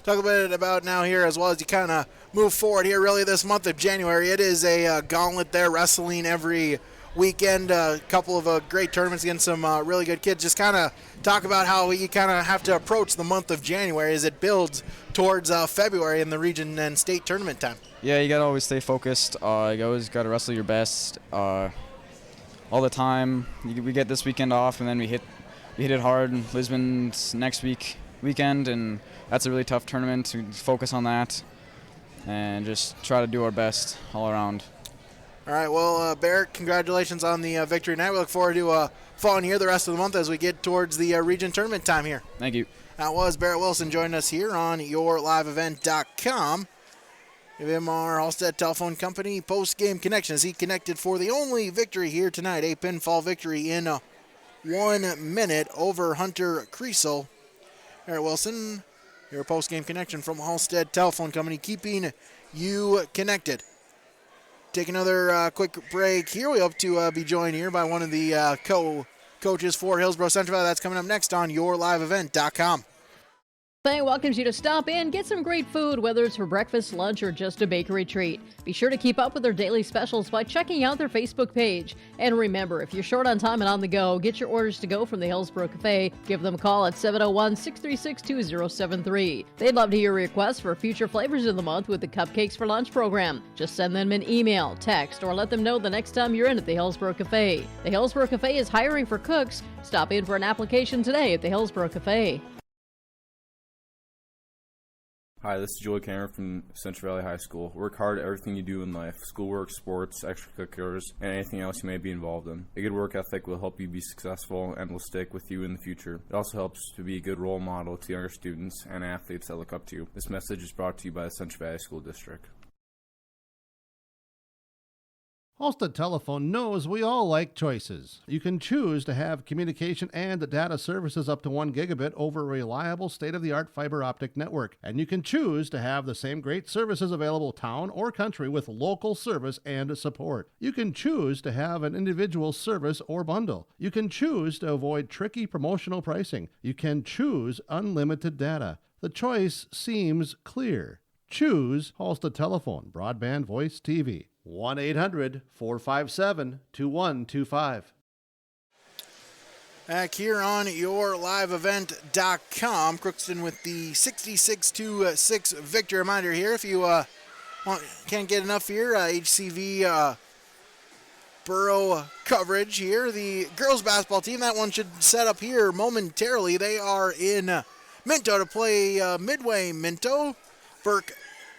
Talk a bit about now here as well as you kind of move forward here really this month of January. It is a gauntlet there, wrestling every weekend, a couple of great tournaments against some really good kids. Just kind of talk about how you kind of have to approach the month of January as it builds towards February in the region and state tournament time. Yeah, you got to always stay focused. You always got to wrestle your best all the time. We get this weekend off, and then we hit it hard in Lisbon's next weekend, and that's a really tough tournament to focus on that and just try to do our best all around. All right, well, Barrett, congratulations on the victory tonight. We look forward to following here the rest of the month as we get towards the region tournament time here. Thank you. That was Barrett Wilson joining us here on yourliveevent.com. Give him our Halstead Telephone Company post-game connection as he connected for the only victory here tonight, a pinfall victory in 1 minute over Hunter Creasel. Barrett Wilson, your post-game connection from Halstead Telephone Company, keeping you connected. Take another quick break here. We hope to be joined here by one of the co-coaches for Hillsborough Central Valley. That's coming up next on yourliveevent.com. Buffet welcomes you to stop in, get some great food, whether it's for breakfast, lunch, or just a bakery treat. Be sure to keep up with their daily specials by checking out their Facebook page. And remember, if you're short on time and on the go, get your orders to go from the Hillsborough Cafe. Give them a call at 701-636-2073. They'd love to hear requests for future flavors of the month with the Cupcakes for Lunch program. Just send them an email, text, or let them know the next time you're in at the Hillsborough Cafe. The Hillsborough Cafe is hiring for cooks. Stop in for an application today at the Hillsborough Cafe. Hi, this is Joey Cameron from Central Valley High School. Work hard at everything you do in life, schoolwork, sports, extracurriculars, and anything else you may be involved in. A good work ethic will help you be successful and will stick with you in the future. It also helps to be a good role model to younger students and athletes that look up to you. This message is brought to you by the Central Valley School District. Halstead Telephone knows we all like choices. You can choose to have communication and data services up to 1 gigabit over a reliable state-of-the-art fiber optic network. And you can choose to have the same great services available town or country with local service and support. You can choose to have an individual service or bundle. You can choose to avoid tricky promotional pricing. You can choose unlimited data. The choice seems clear. Choose Halstead Telephone, broadband voice TV. 1-800-457-2125. Back here on yourliveevent.com, Crookston with the 66-6 victory. Reminder here, if you can't get enough here, HCV Borough coverage here. The girls basketball team, that one should set up here momentarily. They are in Minto to play Midway Minto. Burke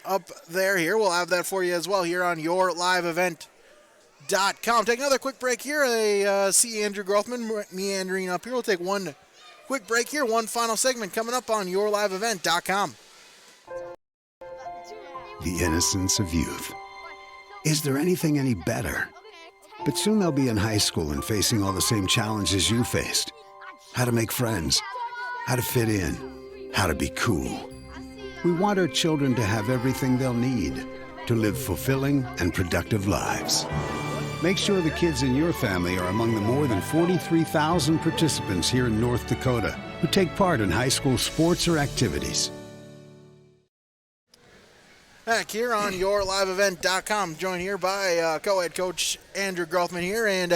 up there here. We'll have that for you as well here on yourliveevent.com. Take another quick break here. I see Andrew Grothman meandering up here. We'll take one quick break here. One final segment coming up on yourliveevent.com. The innocence of youth. Is there anything any better? But soon they'll be in high school and facing all the same challenges you faced. How to make friends, how to fit in, how to be cool. We want our children to have everything they'll need to live fulfilling and productive lives. Make sure the kids in your family are among the more than 43,000 participants here in North Dakota who take part in high school sports or activities. Back here on yourliveevent.com, joined here by co-head coach Andrew Grothman here. And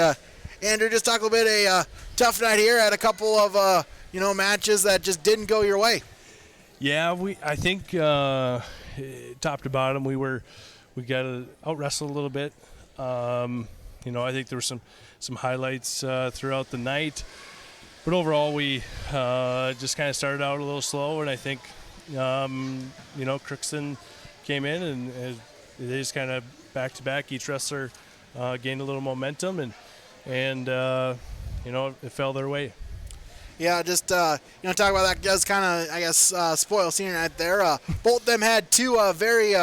Andrew, just talk a little bit, a tough night here. Had a couple of matches that just didn't go your way. Yeah, I think top to bottom we got to out wrestle a little bit. I think there were some highlights throughout the night, but overall we just kind of started out a little slow, and I think Crookston came in and they just kind of back to back. Each wrestler gained a little momentum, and it fell their way. Yeah, just talk about that does kind of, I guess, spoil senior night there. Both of them had two very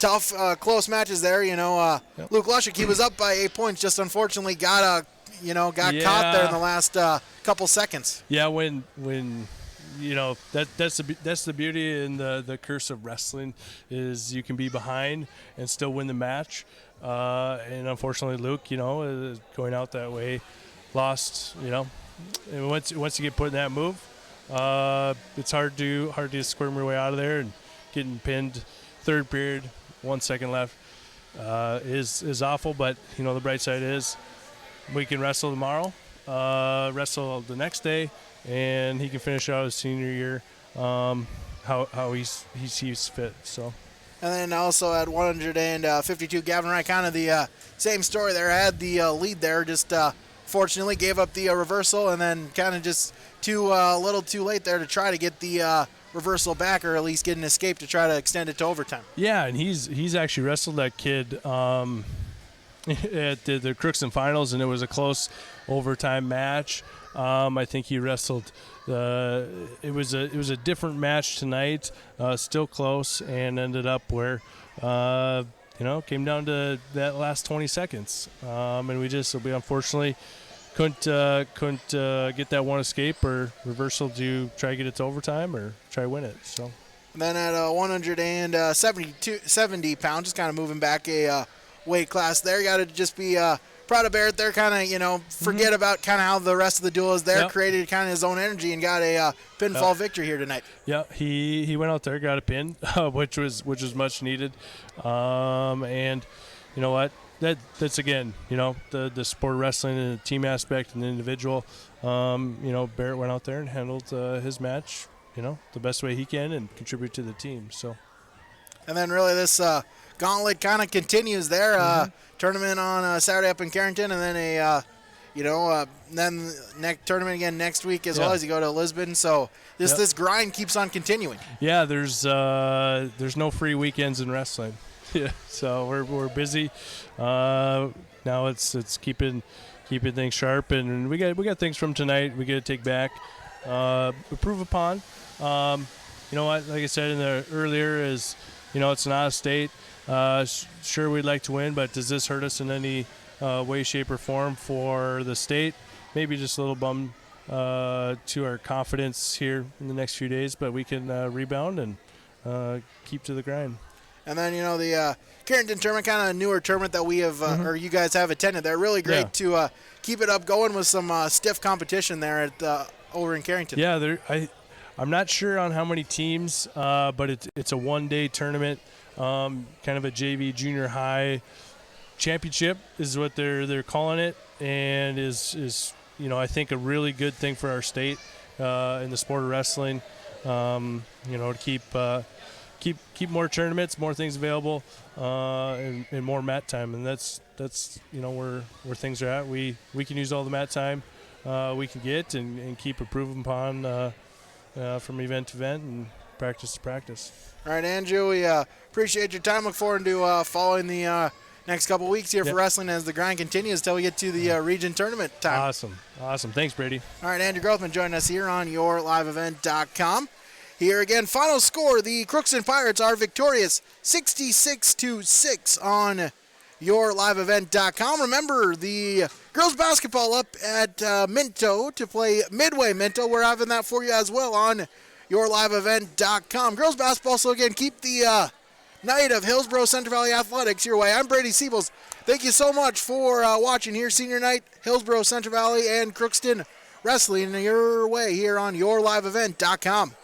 tough, close matches there. Luke Lushik, he was up by 8 points, just unfortunately got caught there in the last couple seconds. Yeah, when that's the beauty and the curse of wrestling is you can be behind and still win the match. And unfortunately, Luke, going out that way, lost. And once you get put in that move, it's hard to squirm your way out of there, and getting pinned third period, 1 second left is awful. But the bright side is we can wrestle tomorrow, wrestle the next day, and he can finish out his senior year how he sees fit. So. And then also at 152, Gavin Wright, kind of the same story there. Had the lead there, just fortunately gave up the reversal, and then kind of just a little too late there to try to get the reversal back, or at least get an escape to try to extend it to overtime. Yeah, and he's actually wrestled that kid at the Crookston finals, and it was a close overtime match. I think he wrestled. It was a different match tonight, still close, and ended up where came down to that last 20 seconds, and we unfortunately couldn't get that one escape or reversal to try to get it to overtime or try to win it. So. And then at 170 pounds, just kind of moving back a weight class there. You got to just be proud of Barrett there, kind of, forget about kind of how the rest of the duel is there, created kind of his own energy and got a pinfall victory here tonight. Yeah, he went out there, got a pin, which was much needed. And you know what? That's again, the sport of wrestling and the team aspect and the individual. Barrett went out there and handled his match, the best way he can and contribute to the team. So. And then really this gauntlet kind of continues there. Tournament on Saturday up in Carrington, and then then next tournament again next week as well as you go to Lisbon. So this grind keeps on continuing. Yeah, there's no free weekends in wrestling. Yeah, so we're busy. Now it's keeping things sharp, and we got things from tonight we got to take back, improve upon. You know what? Like I said in the earlier is, it's an out of state. Sure, we'd like to win, but does this hurt us in any way, shape, or form for the state? Maybe just a little bum to our confidence here in the next few days, but we can rebound and keep to the grind. And then, the Carrington tournament, kind of a newer tournament that we have, or you guys have attended. They're really great to keep it up going with some stiff competition there at over in Carrington. Yeah, I'm not sure on how many teams, but it's a one-day tournament. Kind of a JV junior high championship is what they're calling it, and is I think a really good thing for our state in the sport of wrestling. To keep more tournaments, more things available, and more mat time, and that's where things are at. We can use all the mat time we can get and keep improving upon from event to event and practice to practice. All right, Andrew, we appreciate your time. Look forward to following the next couple weeks here for wrestling as the grind continues until we get to the region tournament time. Awesome. Thanks, Brady. All right, Andrew Grothman joining us here on yourliveevent.com. Here again, final score, the Crookston Pirates are victorious 66-6 on yourliveevent.com. Remember, the girls basketball up at Minto to play Midway Minto. We're having that for you as well on yourliveevent.com. Girls basketball, so again, keep the night of Hillsborough Central Valley Athletics your way. I'm Brady Siebels. Thank you so much for watching here, senior night, Hillsborough Central Valley and Crookston Wrestling your way here on yourliveevent.com.